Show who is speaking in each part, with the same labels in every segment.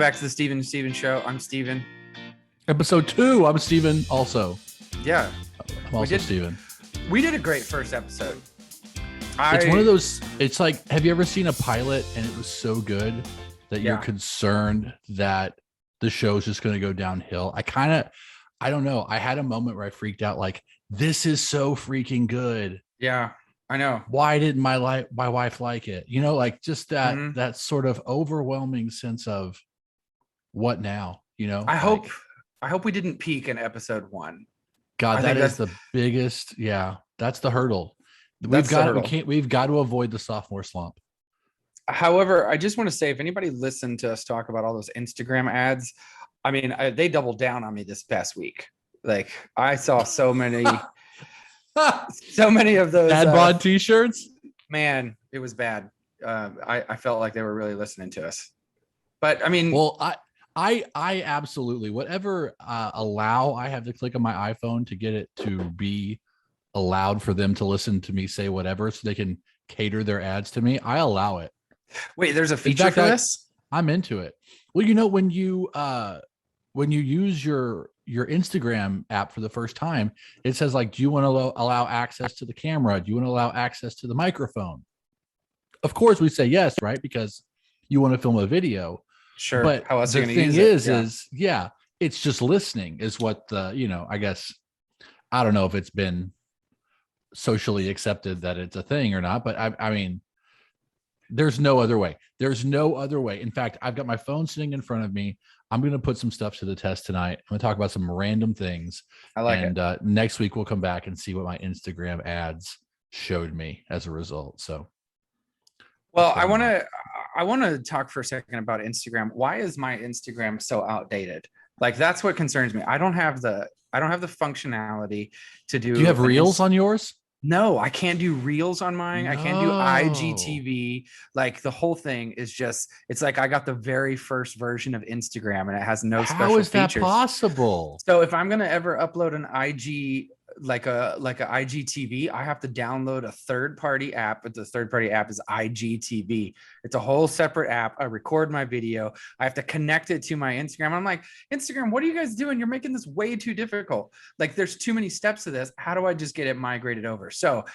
Speaker 1: back to the Steven and Steven Show. I'm Steven.
Speaker 2: Episode 2. I'm Steven also.
Speaker 1: Yeah.
Speaker 2: I'm also Steven.
Speaker 1: We did a great first episode.
Speaker 2: It's one of those, it's like, have you ever seen a pilot and it was so good that you're concerned that the show's just going to go downhill? I don't know. I had a moment where I freaked out like, this is so freaking good.
Speaker 1: Yeah, I know.
Speaker 2: Why didn't my wife like it? You know, like just that sort of overwhelming sense of what now, you know?
Speaker 1: I hope we didn't peak in episode 1.
Speaker 2: God, that is the biggest. Yeah, that's the hurdle. We've got to avoid the sophomore slump.
Speaker 1: However, I just want to say, if anybody listened to us talk about all those Instagram ads, I mean, they doubled down on me this past week. Like, I saw so many of those
Speaker 2: ad bod t-shirts.
Speaker 1: Man, it was bad. I felt like they were really listening to us. But I mean,
Speaker 2: well, I absolutely, whatever allow I have to click on my iPhone to get it to be allowed for them to listen to me say whatever so they can cater their ads to me, I allow it.
Speaker 1: Wait, there's a feature for this?
Speaker 2: I'm into it. Well, you know, when you use your Instagram app for the first time, it says like, do you want to allow access to the camera? Do you want to allow access to the microphone? Of course we say yes, right? Because you want to film a video.
Speaker 1: Sure.
Speaker 2: But
Speaker 1: how else
Speaker 2: the
Speaker 1: are you
Speaker 2: thing
Speaker 1: use
Speaker 2: is it's just listening is what the, you know, I guess, I don't know if it's been socially accepted that it's a thing or not, but I mean, there's no other way. There's no other way. In fact, I've got my phone sitting in front of me. I'm going to put some stuff to the test tonight. I'm going to talk about some random things.
Speaker 1: I like it.
Speaker 2: And next week we'll come back and see what my Instagram ads showed me as a result. So,
Speaker 1: well, I want to talk for a second about Instagram. Why is my Instagram so outdated? Like, that's what concerns me. I don't have the functionality to do.
Speaker 2: Do you have reels on yours?
Speaker 1: No, I can't do reels on mine.
Speaker 2: No.
Speaker 1: I can't do IGTV. Like, the whole thing is just, it's like I got the very first version of Instagram and it has no special features.
Speaker 2: How is that possible?
Speaker 1: So if I'm going to ever upload an IG, like a IGTV, I have to download a third-party app, but the third-party app is IGTV. It's a whole separate app. I record my video. I have to connect it to my Instagram. I'm like, Instagram, what are you guys doing? You're making this way too difficult. Like, there's too many steps to this. How do I just get it migrated over? So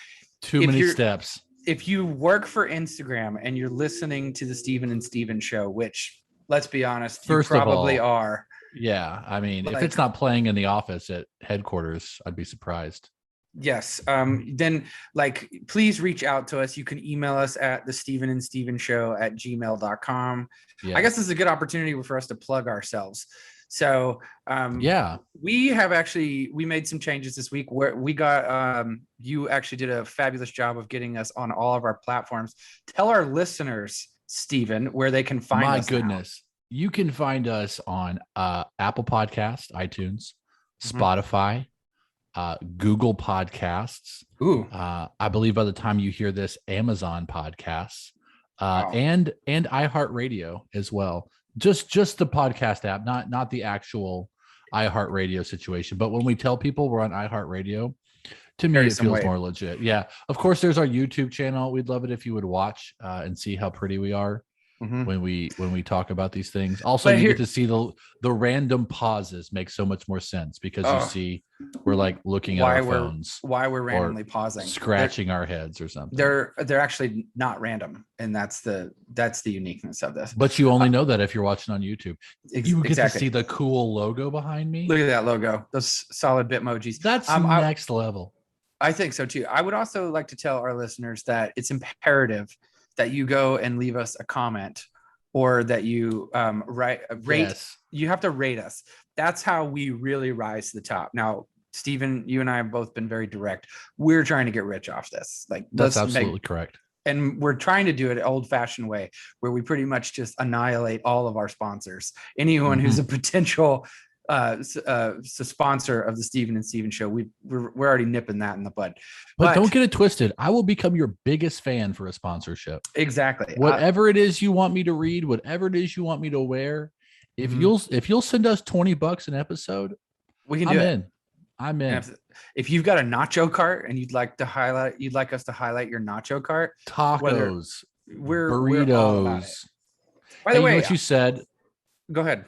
Speaker 2: too many steps.
Speaker 1: If you work for Instagram and you're listening to the Steven and Steven Show, which, let's be honest, you probably are.
Speaker 2: Yeah, I mean, if it's not playing in the office at headquarters, I'd be surprised.
Speaker 1: Yes. Then, like, please reach out to us. You can email us at the Steven and Steven Show at gmail.com. Yeah. I guess this is a good opportunity for us to plug ourselves. So, we made some changes this week where we got, you actually did a fabulous job of getting us on all of our platforms. Tell our listeners, Steven, where they can find us. My goodness.
Speaker 2: Now. You can find us on Apple Podcasts, iTunes, Spotify, Google Podcasts.
Speaker 1: Ooh.
Speaker 2: I believe by the time you hear this, Amazon Podcasts, and iHeartRadio as well. Just the podcast app, not the actual iHeartRadio situation. But when we tell people we're on iHeartRadio, to me it feels more legit. Yeah. Of course, there's our YouTube channel. We'd love it if you would watch and see how pretty we are. When we talk about these things. Also, you get to see the random pauses make so much more sense because you see we're like looking at our phones.
Speaker 1: Why we're randomly pausing,
Speaker 2: scratching our heads or something.
Speaker 1: They're actually not random, and that's the uniqueness of this.
Speaker 2: But you only know that if you're watching on YouTube. You get to see the cool logo behind me.
Speaker 1: Look at that logo. Those solid Bitmojis.
Speaker 2: That's next level.
Speaker 1: I think so too. I would also like to tell our listeners that it's imperative that you go and leave us a comment, or that you rate. Yes. You have to rate us. That's how we really rise to the top. Now, Steven, you and I have both been very direct. We're trying to get rich off this. Like,
Speaker 2: that's absolutely correct.
Speaker 1: And we're trying to do it an old-fashioned way, where we pretty much just annihilate all of our sponsors. Anyone who's a potential sponsor of the Steven and Steven Show, we're already nipping that in the bud.
Speaker 2: But don't get it twisted. I will become your biggest fan for a sponsorship.
Speaker 1: Exactly.
Speaker 2: Whatever it is you want me to read, whatever it is you want me to wear, if you'll send us $20 an episode,
Speaker 1: we can do it.
Speaker 2: I'm in.
Speaker 1: If you've got a nacho cart and you'd like us to highlight your nacho cart,
Speaker 2: tacos,
Speaker 1: burritos,
Speaker 2: we're all about it. By the way, what you said.
Speaker 1: Go ahead.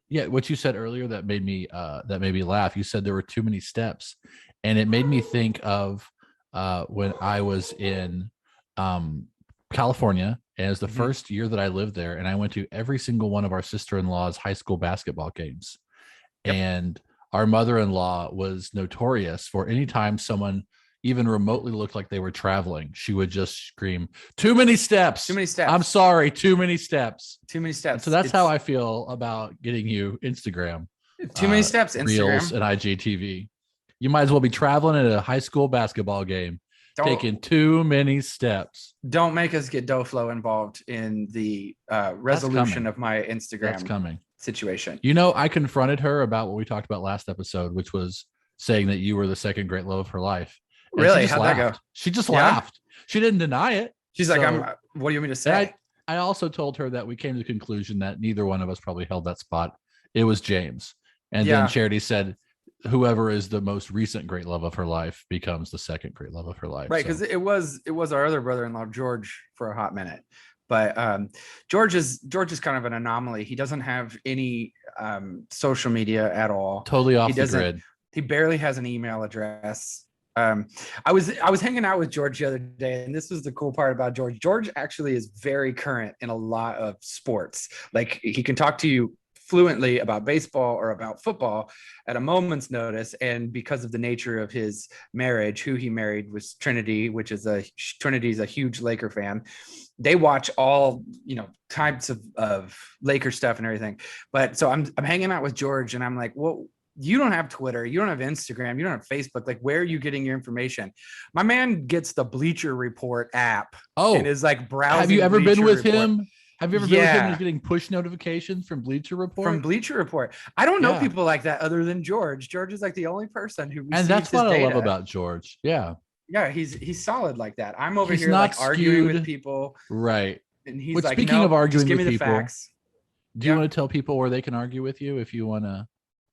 Speaker 2: Yeah, what you said earlier that made me laugh. You said there were too many steps, and it made me think of when I was in California, and it was the first year that I lived there, and I went to every single one of our sister-in-law's high school basketball games. Yep. And our mother-in-law was notorious for anytime someone even remotely looked like they were traveling, she would just scream, "Too many steps.
Speaker 1: Too many steps.
Speaker 2: I'm sorry, too many steps.
Speaker 1: Too many steps."
Speaker 2: And so that's how I feel about getting you Instagram.
Speaker 1: Too many steps,
Speaker 2: Reels and IGTV. You might as well be traveling at a high school basketball game, taking too many steps.
Speaker 1: Don't make us get DoFlo involved in the resolution of my Instagram
Speaker 2: That's coming.
Speaker 1: situation.
Speaker 2: You know, I confronted her about what we talked about last episode, which was saying that you were the second great love of her life. And
Speaker 1: really? How'd that go?
Speaker 2: She just laughed. She didn't deny it.
Speaker 1: She's like, what do you want me to say?
Speaker 2: I also told her that we came to the conclusion that neither one of us probably held that spot. It was James. And then Charity said, whoever is the most recent great love of her life becomes the second great love of her life.
Speaker 1: Right. Because it was our other brother-in-law, George, for a hot minute. But George is kind of an anomaly. He doesn't have any social media at all.
Speaker 2: Totally off the grid.
Speaker 1: He barely has an email address. I was hanging out with George the other day, and this was the cool part about George. George actually is very current in a lot of sports. Like, he can talk to you fluently about baseball or about football at a moment's notice. And because of the nature of his marriage, who he married was Trinity, Trinity's a huge Laker fan. They watch all, types of Laker stuff and everything. But so I'm hanging out with George, and I'm like, well, you don't have Twitter, you don't have Instagram, you don't have Facebook. Like, where are you getting your information? My man gets the Bleacher Report app. And is like browsing.
Speaker 2: Have you ever
Speaker 1: Bleacher
Speaker 2: been with
Speaker 1: Report.
Speaker 2: him? Have you ever been with him and getting push notifications from Bleacher Report?
Speaker 1: From Bleacher Report. I don't know people like that other than George. George is like the only person who receives
Speaker 2: and that's what
Speaker 1: his
Speaker 2: I
Speaker 1: data.
Speaker 2: love about George. Yeah.
Speaker 1: Yeah, he's solid like that. I'm over
Speaker 2: He's
Speaker 1: here
Speaker 2: not
Speaker 1: like
Speaker 2: skewed.
Speaker 1: arguing with people.
Speaker 2: Right.
Speaker 1: And he's like,
Speaker 2: speaking of arguing
Speaker 1: just give
Speaker 2: with
Speaker 1: me the
Speaker 2: people,
Speaker 1: facts.
Speaker 2: Do you want to tell people where they can argue with you if you want to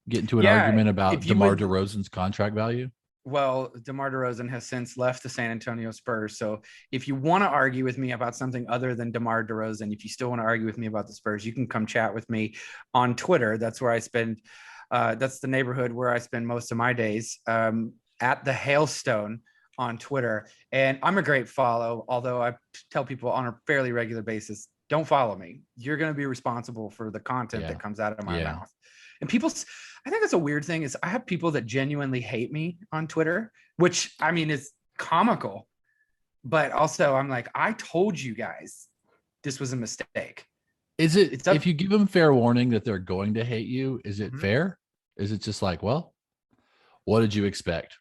Speaker 2: get into an argument about DeMar DeRozan's contract value?
Speaker 1: Well, DeMar DeRozan has since left the San Antonio Spurs. So if you want to argue with me about something other than DeMar DeRozan, if you still want to argue with me about the Spurs, you can come chat with me on Twitter. That's where I spend, that's the neighborhood where I spend most of my days, at the Hailstone on Twitter. And I'm a great follow, although I tell people on a fairly regular basis, don't follow me. You're going to be responsible for the content that comes out of my mouth. And I think that's a weird thing, is I have people that genuinely hate me on Twitter, which I mean is comical, but also I'm like, I told you guys this was a mistake.
Speaker 2: Is it, if you give them fair warning that they're going to hate you, is it fair? Is it just like, well, what did you expect?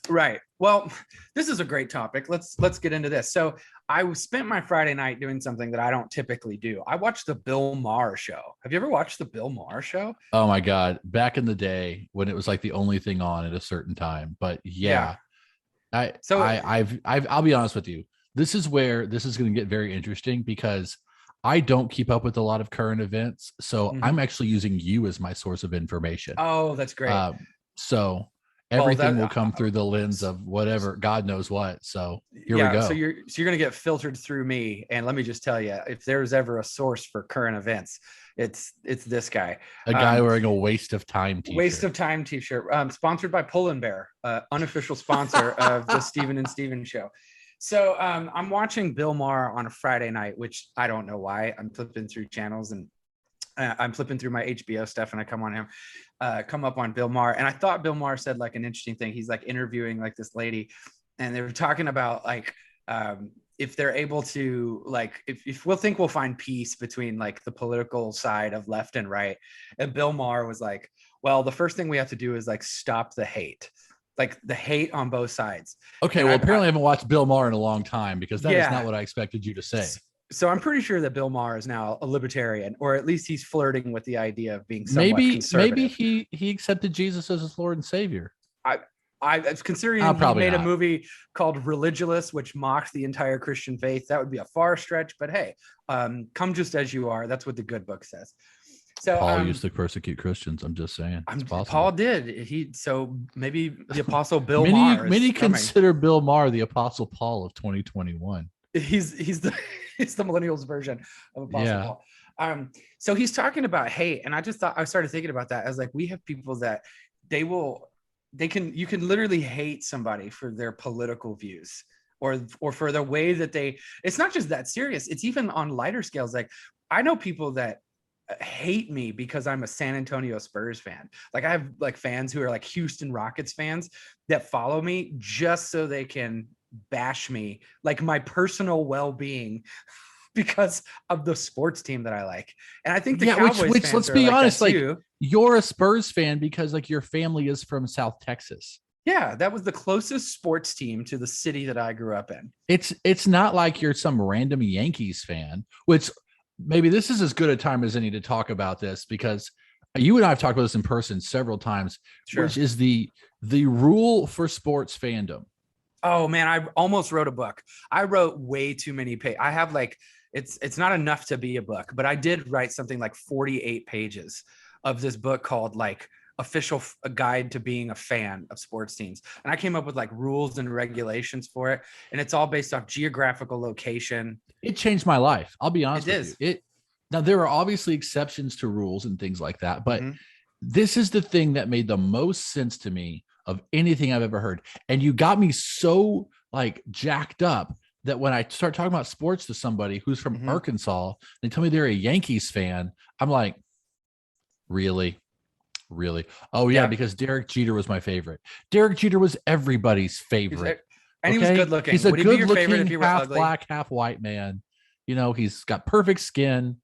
Speaker 1: Right. Well, this is a great topic. Let's get into this. So I spent my Friday night doing something that I don't typically do. I watched the Bill Maher show. Have you ever watched the Bill Maher show?
Speaker 2: Oh my God. Back in the day when it was like the only thing on at a certain time. But I'll be honest with you. This is where this is going to get very interesting, because I don't keep up with a lot of current events. So I'm actually using you as my source of information.
Speaker 1: Oh, that's great.
Speaker 2: So everything will come through the lens of whatever, God knows what. So here we go.
Speaker 1: So you're going to get filtered through me. And let me just tell you, if there's ever a source for current events, it's this guy.
Speaker 2: A guy wearing a Waste of Time t-shirt.
Speaker 1: Waste of Time t-shirt. Sponsored by Pull and Bear, unofficial sponsor of the Steven and Steven show. So I'm watching Bill Maher on a Friday night, which I don't know why. I'm flipping through channels and I'm flipping through my HBO stuff, and I come up on Bill Maher. And I thought Bill Maher said like an interesting thing. He's like interviewing like this lady, and they were talking about like, if they're able to, like, if we'll find peace between like the political side of left and right. And Bill Maher was like, well, the first thing we have to do is like stop the hate. Like the hate on both sides.
Speaker 2: Okay. Well, apparently I haven't watched Bill Maher in a long time, because that is not what I expected you to say.
Speaker 1: So I'm pretty sure that Bill Maher is now a libertarian, or at least he's flirting with the idea of being somewhat conservative.
Speaker 2: Maybe he accepted Jesus as his Lord and Savior.
Speaker 1: I considering he made a movie called Religulous, which mocked the entire Christian faith. That would be a far stretch, but hey, come just as you are. That's what the good book says. So
Speaker 2: Paul used to persecute Christians. I'm just saying.
Speaker 1: Paul did. So maybe the Apostle Bill Maher.
Speaker 2: Many consider Bill Maher the Apostle Paul of 2021.
Speaker 1: He's the millennials version of Apostle So he's talking about hate, and I started thinking about that. I was like, we have people that you can literally hate somebody for their political views or for the way that it's not just that serious. It's even on lighter scales. Like I know people that hate me because I'm a San Antonio Spurs fan. Like I have like fans who are like Houston Rockets fans that follow me just so they can bash me, like my personal well-being because of the sports team that I like. And I think the Cowboys
Speaker 2: which
Speaker 1: fans
Speaker 2: let's
Speaker 1: are
Speaker 2: be
Speaker 1: like
Speaker 2: honest, like
Speaker 1: too.
Speaker 2: you're a Spurs fan because like your family is from South Texas.
Speaker 1: Yeah, that was the closest sports team to the city that I grew up in.
Speaker 2: It's not like you're some random Yankees fan, which maybe this is as good a time as any to talk about this because you and I have talked about this in person several times, sure. Which is the rule for sports fandom.
Speaker 1: Oh man, I almost wrote a book. I wrote way too many pages. I have like, it's not enough to be a book, but I did write something like 48 pages of this book called like a guide to being a fan of sports teams. And I came up with like rules and regulations for it. And it's all based off geographical location.
Speaker 2: It changed my life. I'll be honest with you. Now there are obviously exceptions to rules and things like that, but this is the thing that made the most sense to me of anything I've ever heard. And you got me so like jacked up that when I start talking about sports to somebody who's from Arkansas, they tell me they're a Yankees fan. I'm like, really? Oh yeah, because Derek Jeter was my favorite. Derek Jeter was everybody's favorite.
Speaker 1: And he was good looking.
Speaker 2: He's a good looking, half black, half white man. You know, he's got perfect skin.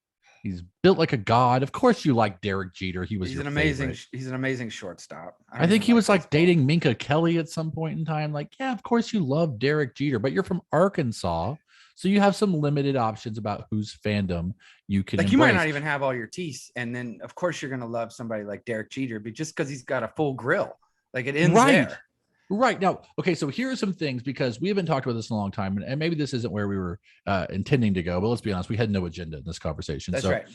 Speaker 2: He's built like a god. Of course you like Derek Jeter. He's an
Speaker 1: amazing shortstop.
Speaker 2: I think he was like dating Minka Kelly at some point in time. Like, yeah, of course you love Derek Jeter, but you're from Arkansas. So you have some limited options about whose fandom you can
Speaker 1: like.
Speaker 2: Embrace.
Speaker 1: You might not even have all your teeth, and then of course you're gonna love somebody like Derek Jeter, but just because he's got a full grill, like it ends there.
Speaker 2: Right now, okay. So here are some things because we haven't talked about this in a long time, and maybe this isn't where we were intending to go. But let's be honest, we had no agenda in this conversation.
Speaker 1: That's right.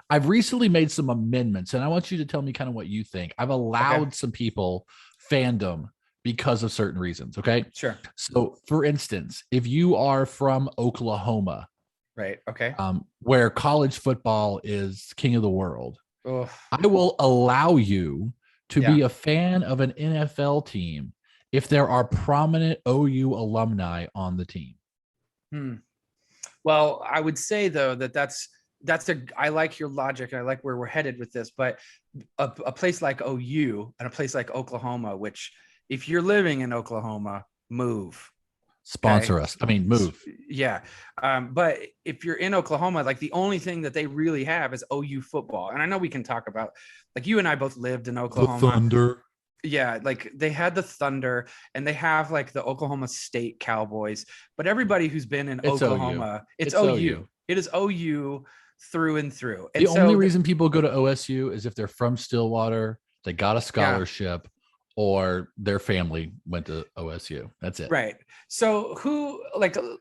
Speaker 2: I've recently made some amendments, and I want you to tell me kind of what you think. I've allowed some people fandom because of certain reasons. Okay.
Speaker 1: Sure.
Speaker 2: So for instance, if you are from Oklahoma,
Speaker 1: right. Okay.
Speaker 2: Where college football is king of the world,
Speaker 1: Ugh.
Speaker 2: I will allow you to be a fan of an NFL team if there are prominent OU alumni on the team.
Speaker 1: Well, I would say though I like your logic. I like where we're headed with this, but a place like OU and a place like Oklahoma, which if you're living in Oklahoma, move.
Speaker 2: Sponsor us. I mean, move.
Speaker 1: Yeah. But if you're in Oklahoma, like the only thing that they really have is OU football. And I know we can talk about, like you and I both lived in Oklahoma.
Speaker 2: The Thunder.
Speaker 1: Yeah, like they had the Thunder and they have like the Oklahoma State Cowboys, but everybody who's been in Oklahoma, it's OU. It is OU through and through. And
Speaker 2: the only reason people go to OSU is if they're from Stillwater, they got a scholarship, or their family went to OSU. That's it.
Speaker 1: Right. So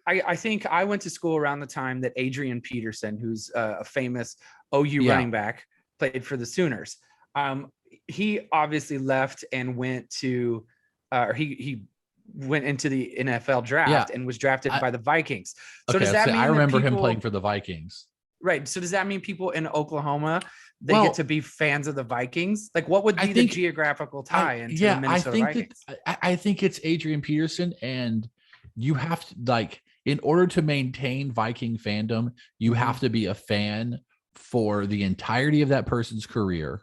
Speaker 1: I think I went to school around the time that Adrian Peterson, who's a famous OU running back, played for the Sooners. He obviously left and went to, he went into the NFL draft and was drafted by the Vikings. So does that mean
Speaker 2: I remember him playing for the Vikings?
Speaker 1: Right. So does that mean people in Oklahoma, they get to be fans of the Vikings? Like what would be the geographical tie into the Minnesota Vikings?
Speaker 2: I think it's Adrian Peterson, and you have to, like, in order to maintain Viking fandom, you have to be a fan for the entirety of that person's career.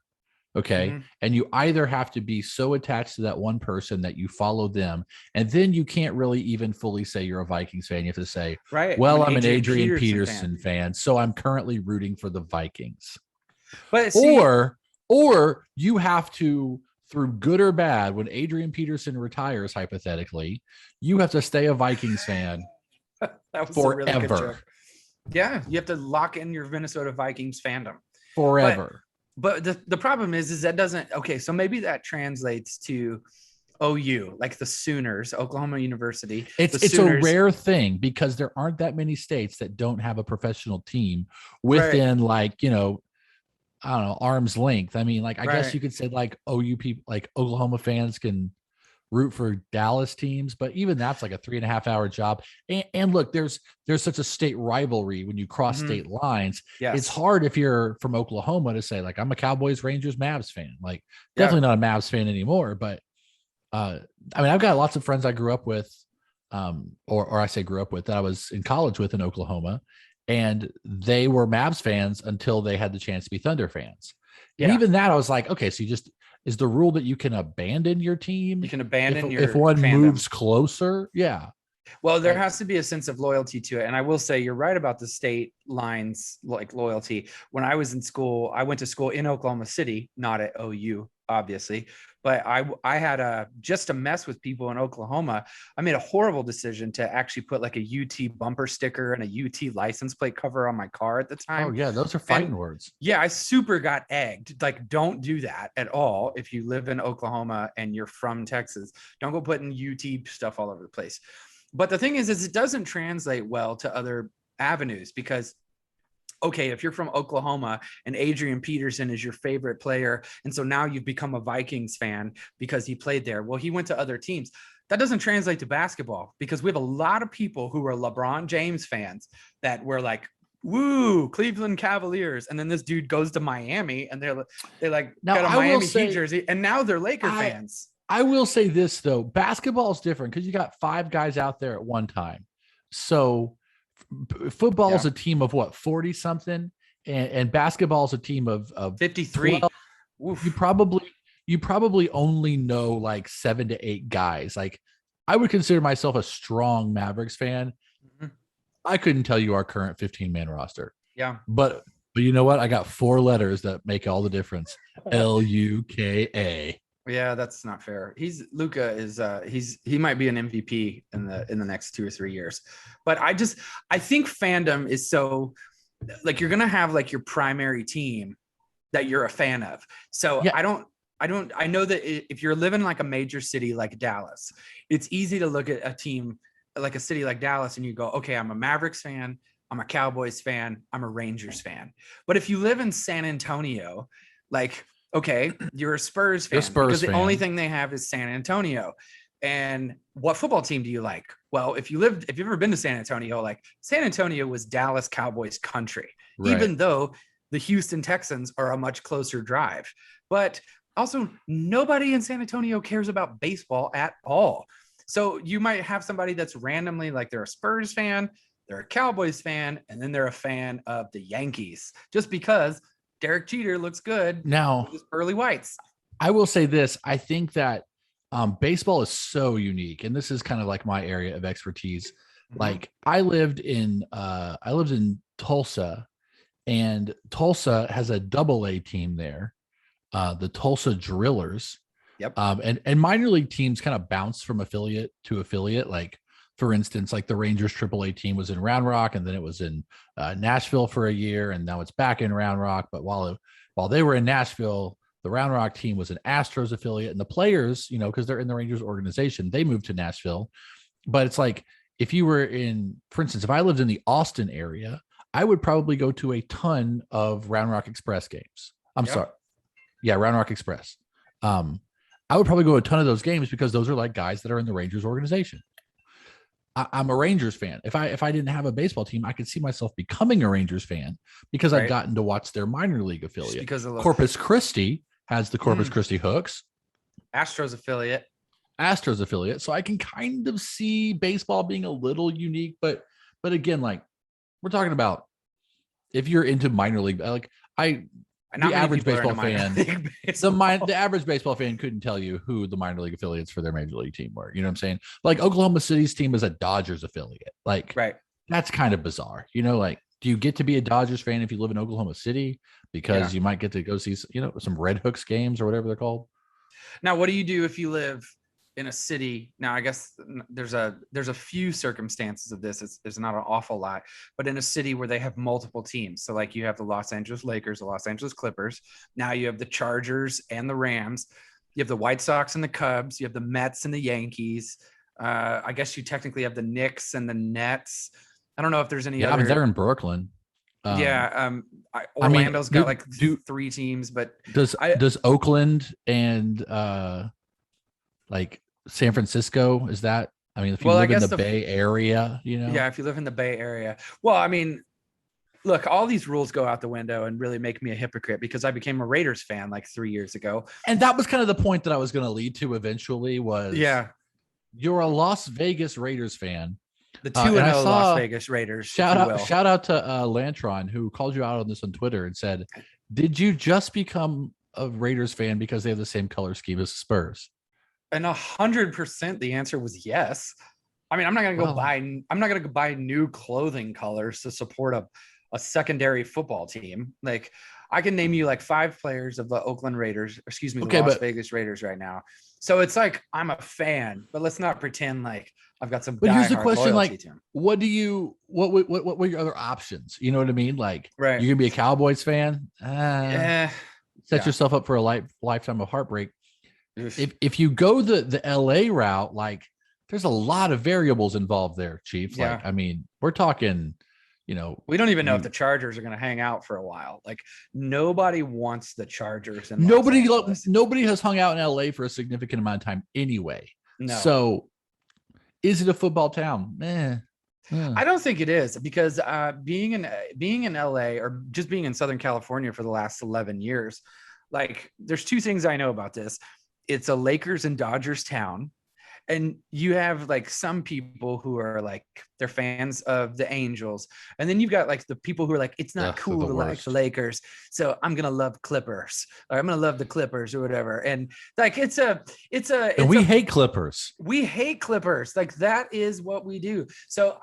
Speaker 2: Okay. And you either have to be so attached to that one person that you follow them, and then you can't really even fully say you're a Vikings fan. You have to say, well, I'm an Adrian Peterson fan, so I'm currently rooting for the Vikings. But or you have to, through good or bad, when Adrian Peterson retires, hypothetically, you have to stay a Vikings fan
Speaker 1: that was
Speaker 2: forever.
Speaker 1: A really good joke. Yeah, you have to lock in your Minnesota Vikings fandom
Speaker 2: forever.
Speaker 1: But the problem is that doesn't, okay, so maybe that translates to OU, like the Sooners, Oklahoma University.
Speaker 2: It's a rare thing because there aren't that many states that don't have a professional team within like, you know, I don't know, arm's length. I mean, like, I guess you could say like OU people, like Oklahoma fans can root for Dallas teams, but even that's like a 3.5 hour job. And look, there's such a state rivalry when you cross state lines.
Speaker 1: Yes.
Speaker 2: It's hard if you're from Oklahoma to say like, I'm a Cowboys, Rangers, Mavs fan. Like definitely not a Mavs fan anymore, but I mean, I've got lots of friends I grew up with, or I say grew up with, that I was in college with in Oklahoma, and they were Mavs fans until they had the chance to be Thunder fans. And even that, I was like, okay, so is the rule that you can abandon your team?
Speaker 1: You can abandon
Speaker 2: if one
Speaker 1: fandom
Speaker 2: moves closer. Yeah.
Speaker 1: Well, there has to be a sense of loyalty to it. And I will say you're right about the state lines, like loyalty. When I was in school, I went to school in Oklahoma City, not at OU, obviously. But I had just to mess with people in Oklahoma. I made a horrible decision to actually put like a UT bumper sticker and a UT license plate cover on my car at the time.
Speaker 2: Oh yeah, those are fighting words.
Speaker 1: Yeah, I super got egged. Like, don't do that at all. If you live in Oklahoma and you're from Texas, don't go putting UT stuff all over the place. But the thing is it doesn't translate well to other avenues because, okay, if you're from Oklahoma and Adrian Peterson is your favorite player, and so now you've become a Vikings fan because he played there. Well, he went to other teams. That doesn't translate to basketball because we have a lot of people who are LeBron James fans that were like, woo, Cleveland Cavaliers. And then this dude goes to Miami and they're like
Speaker 2: now,
Speaker 1: got a Miami Heat jersey, and now they're Laker fans.
Speaker 2: I will say this though, basketball is different because you got 5 guys out there at one time. So football is a team of what, 40 something, and basketball is a team of
Speaker 1: 53.
Speaker 2: You probably only know like 7 to 8 guys. Like I would consider myself a strong Mavericks fan. Mm-hmm. I couldn't tell you our current 15-man roster.
Speaker 1: Yeah.
Speaker 2: But you know what? I got 4 letters that make all the difference. LUKA.
Speaker 1: Yeah, that's not fair. Luka is he might be an MVP in the next 2 or 3 years. But I think fandom is so, like, you're gonna have like your primary team that you're a fan of. So yeah. I know that if you're living like a major city like Dallas, it's easy to look at a team like a city like Dallas and you go, okay, I'm a Mavericks fan, I'm a Cowboys fan, I'm a Rangers fan. But if you live in San Antonio, like, okay, you're a Spurs fan because the only thing they have is San Antonio. And what football team do you like? Well, if you've ever been to San Antonio, like San Antonio was Dallas Cowboys country, right, even though the Houston Texans are a much closer drive. But also nobody in San Antonio cares about baseball at all. So you might have somebody that's randomly like they're a Spurs fan, they're a Cowboys fan, and then they're a fan of the Yankees just because Derek Jeter looks good
Speaker 2: now
Speaker 1: with his pearly whites.
Speaker 2: I will say this. I think that baseball is so unique, and this is kind of like my area of expertise. Mm-hmm. Like I lived in Tulsa, and Tulsa has a AA team there, the Tulsa Drillers.
Speaker 1: Yep.
Speaker 2: And minor league teams kind of bounce from affiliate to affiliate. Like, for instance, like the Rangers AAA team was in Round Rock, and then it was in Nashville for a year, and now it's back in Round Rock. But while they were in Nashville, the Round Rock team was an Astros affiliate, and the players, because they're in the Rangers organization, they moved to Nashville. But it's like if you were for instance, if I lived in the Austin area, I would probably go to a ton of Round Rock Express games. Round Rock Express. I would probably go to a ton of those games because those are like guys that are in the Rangers organization. I'm a Rangers fan. If I didn't have a baseball team, I could see myself becoming a Rangers fan because I've gotten to watch their minor league affiliate. Because of Corpus Christi has the Corpus Christi Hooks.
Speaker 1: Astros
Speaker 2: affiliate. So I can kind of see baseball being a little unique, but again, like we're talking about if you're into minor league, like the average baseball fan, the average baseball fan couldn't tell you who the minor league affiliates for their major league team were. You know what I'm saying? Like Oklahoma City's team is a Dodgers affiliate. Like,
Speaker 1: right.
Speaker 2: That's kind of bizarre. Like, do you get to be a Dodgers fan if you live in Oklahoma City? Because you might get to go see, some Red Hooks games or whatever they're called.
Speaker 1: Now, what do you do if you live in a city? Now, I guess there's a few circumstances of this. There's not an awful lot, but in a city where they have multiple teams. So like you have the Los Angeles Lakers, the Los Angeles Clippers. Now you have the Chargers and the Rams. You have the White Sox and the Cubs. You have the Mets and the Yankees. I guess you technically have the Knicks and the Nets. I don't know if there's any other.
Speaker 2: I mean, they're in Brooklyn.
Speaker 1: Orlando's got 3 teams, but
Speaker 2: does Oakland and San Francisco, is that? I mean, if you
Speaker 1: Well, I
Speaker 2: live in
Speaker 1: guess
Speaker 2: the Bay Area,
Speaker 1: yeah, if you live in the Bay Area. Well, I mean, look, all these rules go out the window and really make me a hypocrite because I became a Raiders fan like 3 years ago.
Speaker 2: And that was kind of the point that I was going to lead to eventually was
Speaker 1: Yeah.
Speaker 2: You're a Las Vegas Raiders fan.
Speaker 1: The 2-0 Las Vegas Raiders.
Speaker 2: Shout out to Lantron, who called you out on this on Twitter and said, did you just become a Raiders fan because they have the same color scheme as Spurs?
Speaker 1: And 100% the answer was yes. I mean, I'm not going to go buy new clothing colors to support a secondary football team. Like, I can name you like 5 players of the Oakland Raiders, the Las Vegas Raiders right now. So it's like, I'm a fan, but let's not pretend like I've got some.
Speaker 2: But here's the question: like, what were your other options? You know what I mean? Like,
Speaker 1: right.
Speaker 2: You're gonna be a Cowboys fan. Set yourself up for a lifetime of heartbreak. If you go the LA route, like, there's a lot of variables involved there, Chief.
Speaker 1: Yeah.
Speaker 2: Like, I mean, we're talking,
Speaker 1: we don't even know if the Chargers are going to hang out for a while. Like, nobody wants the Chargers. And
Speaker 2: nobody has hung out in LA for a significant amount of time anyway.
Speaker 1: No.
Speaker 2: So is it a football town?
Speaker 1: I don't think it is, because being in LA or just being in Southern California for the last 11 years, like, there's 2 things I know about this. It's a Lakers and Dodgers town. And you have like some people who are like, they're fans of the Angels. And then you've got like the people who are like, it's not cool to like the Lakers, so I'm going to love Clippers, or I'm going to love the Clippers or whatever. And like, we
Speaker 2: hate Clippers.
Speaker 1: We hate Clippers. Like, that is what we do. So,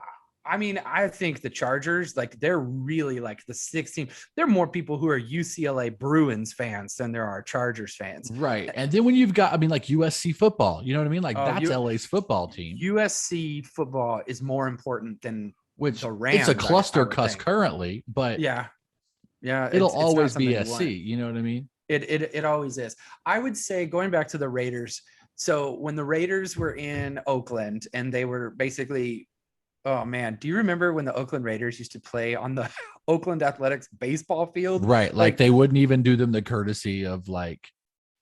Speaker 1: I mean, I think the Chargers, like, they're really like the 6th team. There are more people who are UCLA Bruins fans than there are Chargers fans.
Speaker 2: Right. And then when you've got, I mean, like USC football, you know what I mean? Like, that's LA's football team.
Speaker 1: USC football is more important than
Speaker 2: the Rams. It's a cluster cuss currently, but
Speaker 1: yeah.
Speaker 2: It'll always be SC. You know what I mean?
Speaker 1: It always is. I would say, going back to the Raiders. So when the Raiders were in Oakland and they were basically, oh man, do you remember when the Oakland Raiders used to play on the Oakland Athletics baseball field?
Speaker 2: Right. Like, they wouldn't even do them the courtesy of like,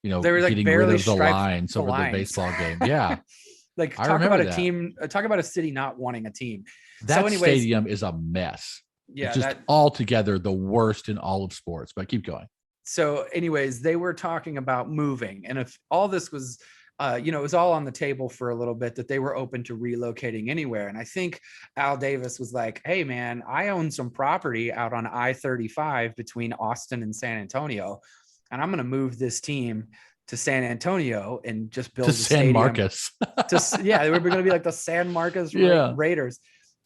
Speaker 2: they were like getting rid of the lines over the baseball game. Yeah.
Speaker 1: Like, talk about a team, talk about a city not wanting a team.
Speaker 2: That stadium is a mess.
Speaker 1: Yeah.
Speaker 2: It's just altogether the worst in all of sports, but keep going.
Speaker 1: So anyways, they were talking about moving. And if all this was, it was all on the table for a little bit, that they were open to relocating anywhere. And I think Al Davis was like, hey man, I own some property out on I-35 between Austin and San Antonio, and I'm going to move this team to San Antonio and just build
Speaker 2: to San Marcos.
Speaker 1: They were going to be like the San Marcos Raiders.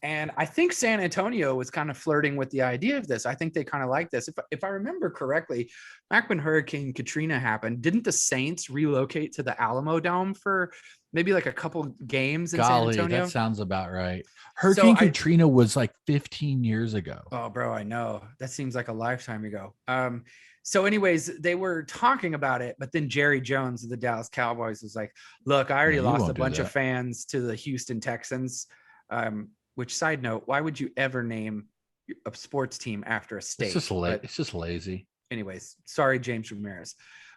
Speaker 1: And I think San Antonio was kind of flirting with the idea of this. I think they kind of like this. If I remember correctly, back when Hurricane Katrina happened, didn't the Saints relocate to the Alamo Dome for maybe like a couple games in San Antonio?
Speaker 2: That sounds about right. Hurricane Katrina was like 15 years ago.
Speaker 1: Oh, bro, I know. That seems like a lifetime ago. So anyways, they were talking about it, but then Jerry Jones of the Dallas Cowboys was like, look, I already lost a bunch of fans to the Houston Texans. Which, side note, why would you ever name a sports team after a state?
Speaker 2: It's just lazy.
Speaker 1: Anyways, sorry, James Ramirez.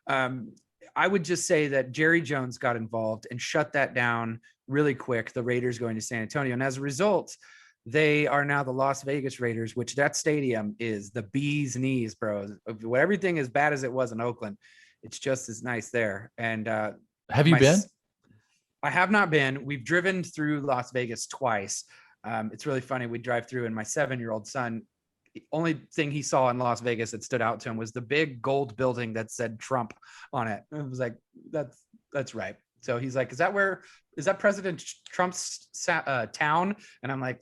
Speaker 1: I would just say that Jerry Jones got involved and shut that down really quick, the Raiders going to San Antonio. And as a result, they are now the Las Vegas Raiders, which that stadium is the bee's knees, bro. Everything as bad as it was in Oakland, it's just as nice there. And
Speaker 2: have you been?
Speaker 1: I have not been. We've driven through Las Vegas twice. It's really funny. We drive through, and my 7-year-old son, the only thing he saw in Las Vegas that stood out to him was the big gold building that said Trump on it. And it was like, that's right. So he's like, is that President Trump's town? And I'm like,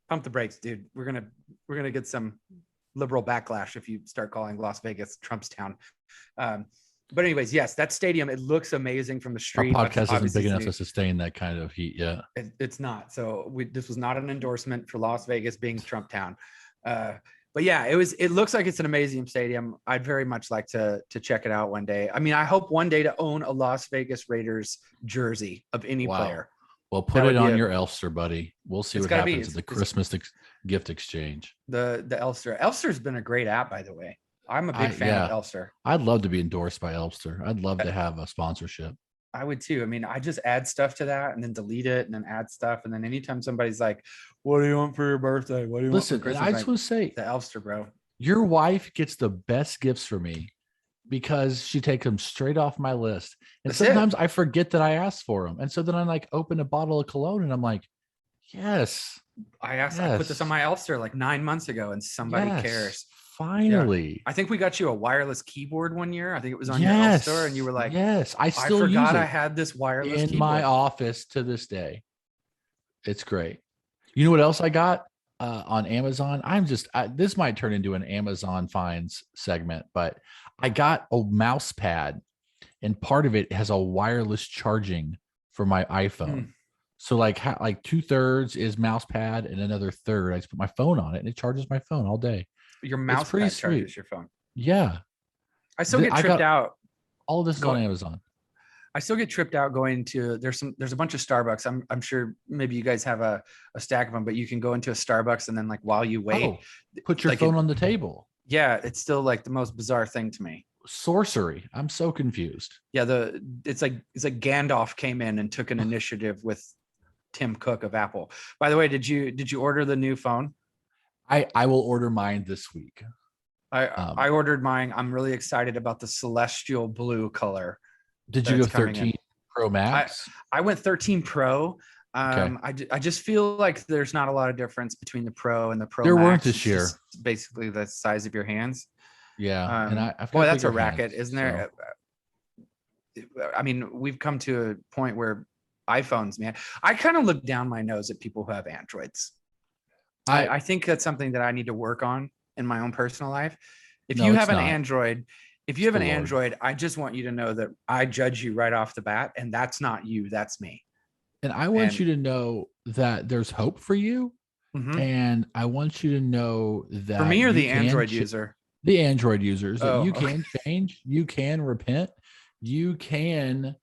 Speaker 1: pump the brakes, dude. We're going to get some liberal backlash if you start calling Las Vegas Trump's town. But anyways, yes, that stadium, it looks amazing from the street.
Speaker 2: Our podcast isn't big enough to sustain that kind of heat yet.
Speaker 1: It's not. So this was not an endorsement for Las Vegas being Trump town. But yeah, it looks like it's an amazing stadium. I'd very much like to check it out one day. I mean, I hope one day to own a Las Vegas Raiders jersey of any player.
Speaker 2: Well, put it on your Elster, buddy. We'll see what happens at the Christmas gift exchange.
Speaker 1: The Elster. Elster's been a great app, by the way. I'm a big fan of Elster.
Speaker 2: I'd love to be endorsed by Elster. I'd love to have a sponsorship.
Speaker 1: I would too. I mean, I just add stuff to that and then delete it and then add stuff. And then anytime somebody's like, what do you want for your birthday? What do you want for Christmas?
Speaker 2: I just want to say,
Speaker 1: the Elfster, bro.
Speaker 2: Your wife gets the best gifts for me because she takes them straight off my list. And sometimes I forget that I asked for them. And so then I like open a bottle of cologne and I'm like, yes.
Speaker 1: I put this on my Elfster like 9 months ago and somebody cares.
Speaker 2: Finally.
Speaker 1: Yeah. I think we got you a wireless keyboard one year. I think it was on your Elfster and you were like,
Speaker 2: yes, I
Speaker 1: still forgot I had this wireless
Speaker 2: in
Speaker 1: keyboard.
Speaker 2: my office to this day. It's great. You know what else I got on Amazon? This might turn into an Amazon finds segment, but I got a mouse pad and part of it has a wireless charging for my iPhone. So like 2/3 is mouse pad and another third I just put my phone on it and it charges my phone all day.
Speaker 1: Your mouse pad charges your phone.
Speaker 2: Yeah.
Speaker 1: I still get tripped out.
Speaker 2: All of this is on Amazon.
Speaker 1: I still get tripped out going to there's a bunch of Starbucks. I'm sure maybe you guys have a stack of them, but you can go into a Starbucks and then like while you wait,
Speaker 2: put your phone on the table.
Speaker 1: Yeah, it's still like the most bizarre thing to me.
Speaker 2: Sorcery. I'm so confused.
Speaker 1: Yeah, it's like Gandalf came in and took an initiative with Tim Cook of Apple. By the way, did you order the new phone?
Speaker 2: I will order mine this week.
Speaker 1: I ordered mine. I'm really excited about the celestial blue color.
Speaker 2: Did you go 13 Pro Max?
Speaker 1: I went 13 Pro. I just feel like there's not a lot of difference between the Pro and the Pro Max.
Speaker 2: There weren't this year.
Speaker 1: Basically the size of your hands.
Speaker 2: Yeah. And I've
Speaker 1: boy, that's a racket, isn't there? So. I mean, we've come to a point where iPhones, man, I kind of look down my nose at people who have Androids. I think that's something that I need to work on in my own personal life. If you have an Android, I just want you to know that I judge you right off the bat, and that's not you, that's me.
Speaker 2: And I want you to know that there's hope for you. Mm-hmm. And I want you to know that
Speaker 1: for me or the Android user,
Speaker 2: the Android users, that you can change, you can repent, you can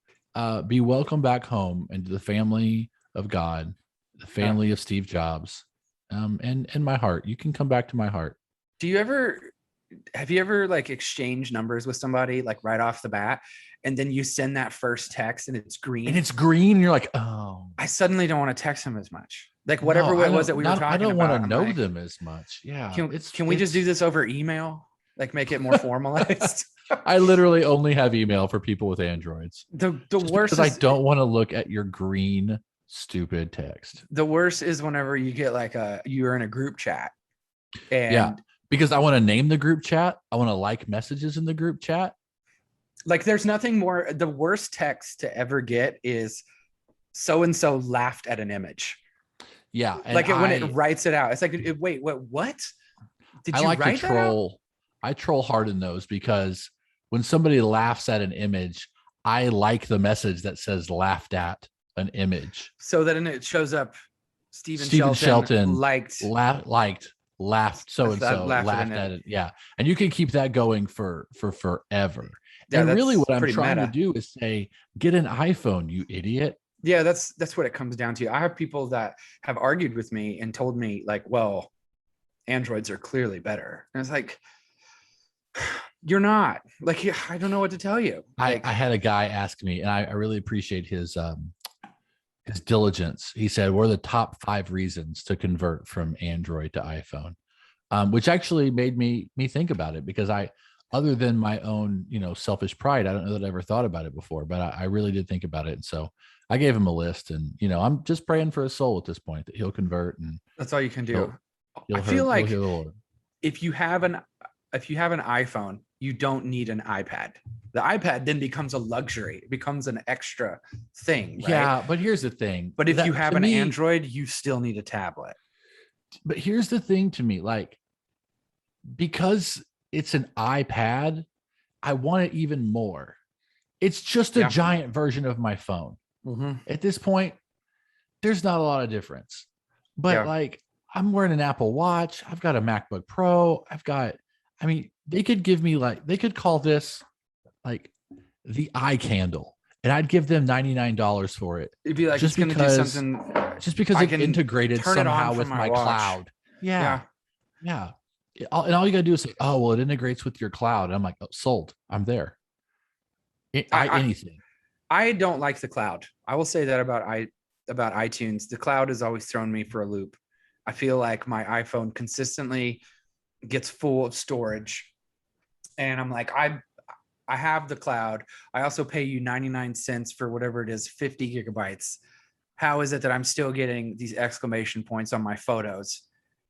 Speaker 2: be welcome back home into the family of God, the family of Steve Jobs, and my heart. You can come back to my heart.
Speaker 1: Have you ever like exchanged numbers with somebody like right off the bat, and then you send that first text and it's green?
Speaker 2: And you're like, oh,
Speaker 1: I suddenly don't want to text them as much. Like whatever it was that we were talking about.
Speaker 2: I don't want to know them as much. Yeah.
Speaker 1: Can we just do this over email? Like make it more formalized?
Speaker 2: I literally only have email for people with Androids.
Speaker 1: The worst is
Speaker 2: I don't want to look at your green stupid text.
Speaker 1: The worst is whenever you get like you're in a group chat. And
Speaker 2: because I want to name the group chat. I want to like messages in the group chat.
Speaker 1: Like there's nothing more. The worst text to ever get is so-and-so laughed at an image.
Speaker 2: Yeah.
Speaker 1: Like when it writes it out, it's like, wait, what? Did you write that out?
Speaker 2: I troll hard in those because when somebody laughs at an image, I like the message that says laughed at an image.
Speaker 1: So that it shows up Stephen Shelton laughed so-and-so laughed at it.
Speaker 2: Yeah. And you can keep that going for forever. Yeah, and really what I'm trying to do is say, get an iPhone, you idiot.
Speaker 1: Yeah, that's what it comes down to. I have people that have argued with me and told me like, well, Androids are clearly better. And it's like, you're not. Like, I don't know what to tell you. Like,
Speaker 2: I had a guy ask me, and I really appreciate his diligence. He said, what are the top 5 reasons to convert from Android to iPhone? Which actually made me think about it, because other than my own, selfish pride, I don't know that I ever thought about it before, but I really did think about it. And so I gave him a list, and, I'm just praying for his soul at this point that he'll convert. And
Speaker 1: that's all you can do. I feel like if you have an iPhone, you don't need an iPad. The iPad then becomes a luxury. It becomes an extra thing. Right?
Speaker 2: Yeah, but here's the thing.
Speaker 1: But if you have an Android, you still need a tablet.
Speaker 2: But here's the thing to me, like, because it's an iPad, I want it even more. It's just a giant version of my phone. Mm-hmm. At this point, there's not a lot of difference. But like, I'm wearing an Apple Watch. I've got a MacBook Pro. They could give me they could call this like the eye candle, and I'd give them $99 for it.
Speaker 1: It'd be like, just because do something,
Speaker 2: just because it's integrated somehow with my cloud. Yeah. And all you gotta do is say, oh, well, it integrates with your cloud. And I'm like, oh, sold. I'm there. Anything.
Speaker 1: I don't like the cloud. I will say that about iTunes. The cloud has always thrown me for a loop. I feel like my iPhone consistently gets full of storage, and I'm like, I have the cloud. I also pay you 99 cents for whatever it is, 50 gigabytes. How is it that I'm still getting these exclamation points on my photos?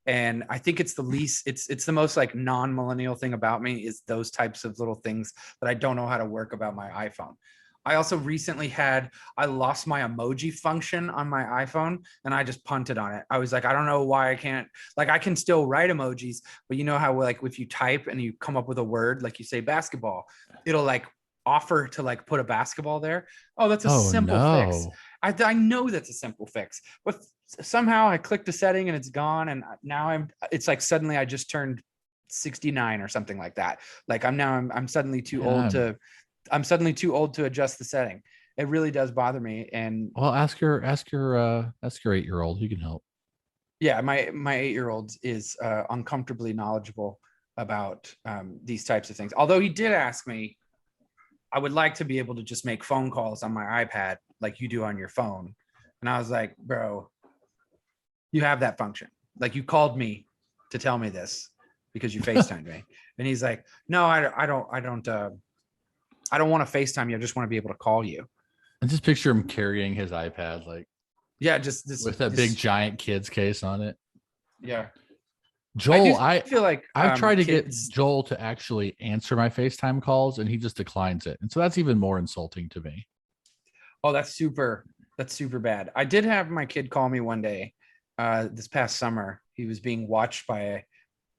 Speaker 1: And I think it's the most like non-millennial thing about me is those types of little things that I don't know how to work about my iPhone. I also recently I lost my emoji function on my iPhone and I just punted on it. I was like, I don't know why I can't, like, I can still write emojis, but you know how like if you type and you come up with a word, like you say basketball, it'll like offer to like put a basketball there. Oh, that's a simple fix. I know that's a simple fix, but somehow I clicked a setting and it's gone. And now it's like suddenly I just turned 69 or something like that. Like I'm suddenly too old to adjust the setting. It really does bother me. And
Speaker 2: well, ask your 8-year-old. He can help.
Speaker 1: Yeah, my 8-year-old is uncomfortably knowledgeable about these types of things. Although he did ask me, I would like to be able to just make phone calls on my iPad like you do on your phone. And I was like, bro, you have that function. Like you called me to tell me this because you FaceTimed me. And he's like, no, I don't want to FaceTime you. I just want to be able to call you.
Speaker 2: And just picture him carrying his iPad, like,
Speaker 1: yeah, just this
Speaker 2: with that big giant kids case on it.
Speaker 1: Yeah.
Speaker 2: Joel, I
Speaker 1: feel like
Speaker 2: I've tried to get Joel to actually answer my FaceTime calls and he just declines it. And so that's even more insulting to me.
Speaker 1: Oh, that's super bad. I did have my kid call me one day this past summer. He was being watched by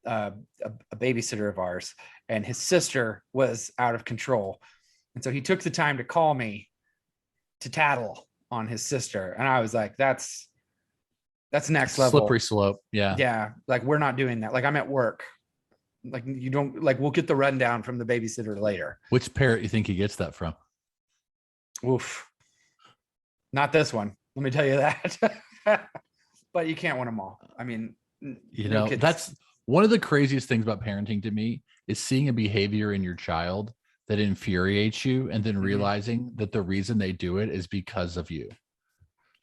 Speaker 1: a babysitter of ours, and his sister was out of control. And so he took the time to call me to tattle on his sister. And I was like, that's next level.
Speaker 2: Slippery slope. Yeah.
Speaker 1: Yeah. Like we're not doing that. Like I'm at work. Like you don't, like, we'll get the rundown from the babysitter later.
Speaker 2: Which parent you think he gets that from?
Speaker 1: Oof. Not this one. Let me tell you that. But you can't win them all. I mean,
Speaker 2: that's one of the craziest things about parenting to me is seeing a behavior in your child that infuriates you and then realizing that the reason they do it is because of you.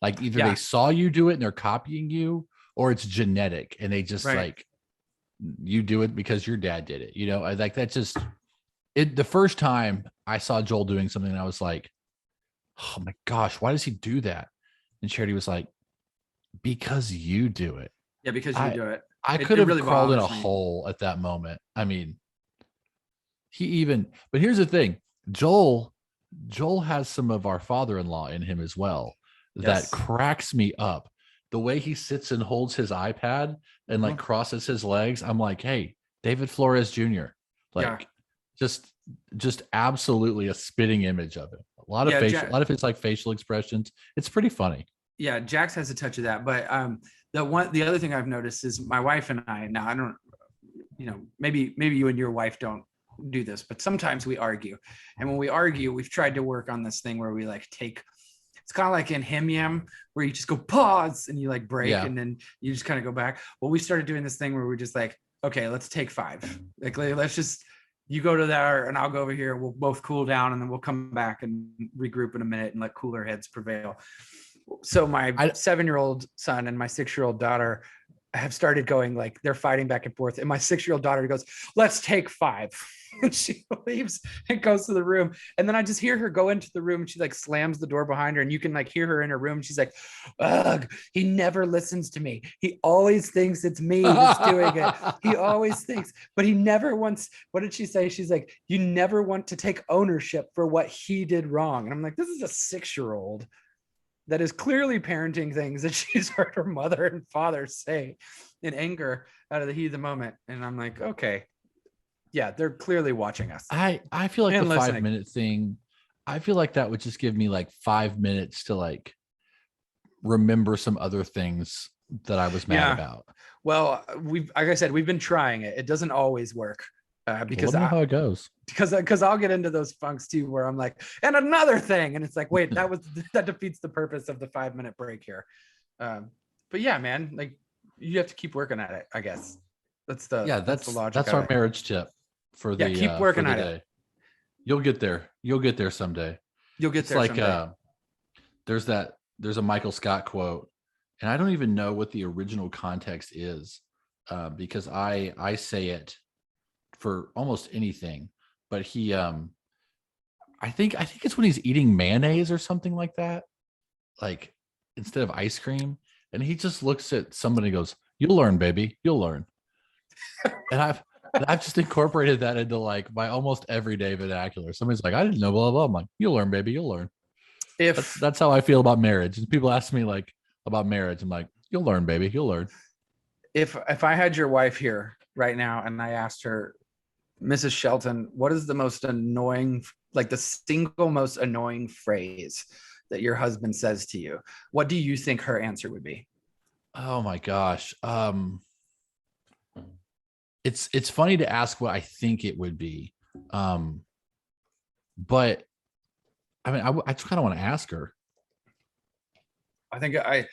Speaker 2: Like either they saw you do it and they're copying you, or it's genetic and they just like, you do it because your dad did it. Like that's just it. The first time I saw Joel doing something, I was like, oh my gosh, why does he do that? And Charity was like, because you do it.
Speaker 1: Yeah, because you do it.
Speaker 2: I could have really crawled in a hole at that moment. I mean, but here's the thing. Joel has some of our father-in-law in him as well. That cracks me up. The way he sits and holds his iPad and like crosses his legs. I'm like, hey, David Flores Jr. Like just absolutely a spitting image of it. A lot of his like facial expressions. It's pretty funny.
Speaker 1: Yeah, Jax has a touch of that. But the other thing I've noticed is my wife and I, now I don't, maybe you and your wife don't do this, but sometimes we argue. And when we argue, we've tried to work on this thing where we like it's kind of like in Him Yam where you just go pause and you like break and then you just kind of go back. Well, we started doing this thing where we're just like, okay, let's take 5. Like, let's just, you go to there and I'll go over here. We'll both cool down and then we'll come back and regroup in a minute and let cooler heads prevail. So my 7-year-old son and my 6-year-old daughter have started going, like, they're fighting back and forth. And my 6-year-old daughter goes, let's take 5. And she leaves and goes to the room. And then I just hear her go into the room and she like slams the door behind her. And you can like hear her in her room. She's like, ugh, he never listens to me. He always thinks it's me that's doing it. He always thinks, but he never wants, what did she say? She's like, you never want to take ownership for what he did wrong. And I'm like, this is a 6-year-old that is clearly parenting things that she's heard her mother and father say in anger out of the heat of the moment. And I'm like, okay, yeah, they're clearly watching us.
Speaker 2: I feel like the 5-minute thing, I feel like that would just give me like 5 minutes to like remember some other things that I was mad about.
Speaker 1: Well, like I said, we've been trying it. It doesn't always work. Because
Speaker 2: I know how it goes.
Speaker 1: Because I'll get into those funks too, where I'm like, and another thing, and it's like, wait, that defeats the purpose of the 5-minute break here. But yeah, man, like you have to keep working at it. I guess that's the logic.
Speaker 2: That's our marriage tip for the
Speaker 1: keep working at
Speaker 2: it. You'll get there. You'll get there someday.
Speaker 1: You'll get
Speaker 2: It's
Speaker 1: there
Speaker 2: like
Speaker 1: someday.
Speaker 2: there's a Michael Scott quote, and I don't even know what the original context is, because I say it for almost anything, but he I think it's when he's eating mayonnaise or something like that, like instead of ice cream, and he just looks at somebody and goes, "You'll learn, baby, you'll learn." And I've just incorporated that into like my almost everyday vernacular. Somebody's like, "I didn't know blah blah." I'm like, "You'll learn, baby, you'll learn."
Speaker 1: If
Speaker 2: That's how I feel about marriage. And people ask me like about marriage, I'm like, "You'll learn, baby, you'll learn."
Speaker 1: if I had your wife here right now and I asked her, Mrs. Shelton, what is the most annoying, like the single most annoying phrase that your husband says to you? What do you think her answer would be?
Speaker 2: Oh my gosh. It's funny to ask what I think it would be. But I mean, I just kind of want to ask her.
Speaker 1: I think I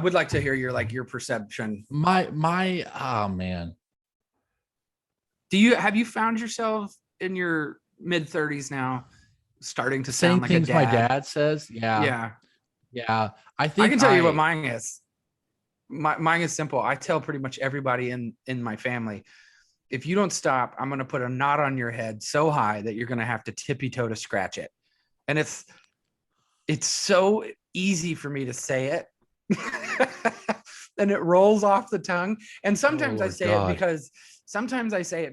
Speaker 1: would like to hear your perception.
Speaker 2: Oh man.
Speaker 1: Have you found yourself in your mid 30s now starting to
Speaker 2: Saying
Speaker 1: sound like a
Speaker 2: things my
Speaker 1: dad?
Speaker 2: dad says? Yeah.
Speaker 1: Yeah.
Speaker 2: Yeah. I
Speaker 1: I
Speaker 2: think
Speaker 1: can tell you what mine is. Mine is simple. I tell pretty much everybody in my family, if you don't stop, I'm going to put a knot on your head so high that you're going to have to tippy toe to scratch it. And it's so easy for me to say it. And it rolls off the tongue. And
Speaker 2: Oh
Speaker 1: sometimes I
Speaker 2: Lord
Speaker 1: say it
Speaker 2: God.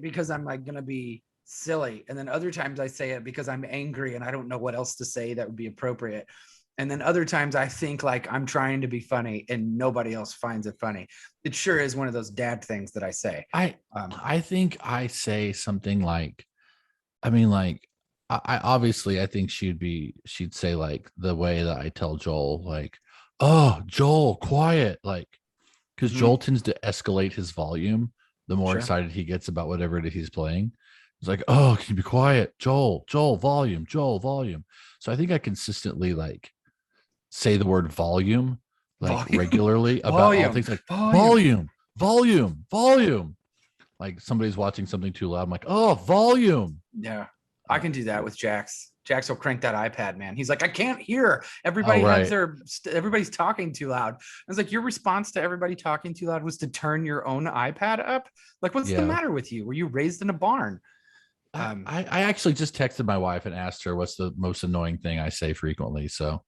Speaker 1: because I'm like going to be silly. And then other times I say it because I'm angry and I don't know what else to say that would be appropriate. And then other times I think like I'm trying to be funny and nobody else finds it funny. It sure is one of those dad things that I say.
Speaker 2: I think I say something like, I mean, like, I obviously I think she'd say like the way that I tell Joel, like, "Oh, Joel, quiet," like, because
Speaker 1: Mhm.
Speaker 2: Joel tends to escalate his volume the more
Speaker 1: Sure.
Speaker 2: excited he gets about whatever it is he's playing. He's like, "Oh, can you be quiet, Joel, volume, Joel, volume." So I think I consistently like say the word volume like
Speaker 1: Volume,
Speaker 2: regularly about all
Speaker 1: volume,
Speaker 2: things, like
Speaker 1: volume.
Speaker 2: volume, volume, volume. Like somebody's watching something too loud. I'm like, "Oh, volume."
Speaker 1: Yeah, I
Speaker 2: Uh,
Speaker 1: can do that with Jax. Jax will crank that iPad, man. He's like, I can't hear.
Speaker 2: oh, right.
Speaker 1: Everybody's talking too loud. I was like, your response to everybody talking too loud was to turn your own iPad up. Like, what's the
Speaker 2: Yeah.
Speaker 1: matter with you? Were you raised in a barn?
Speaker 2: I actually just texted my wife and asked her what's the most annoying thing I say frequently. So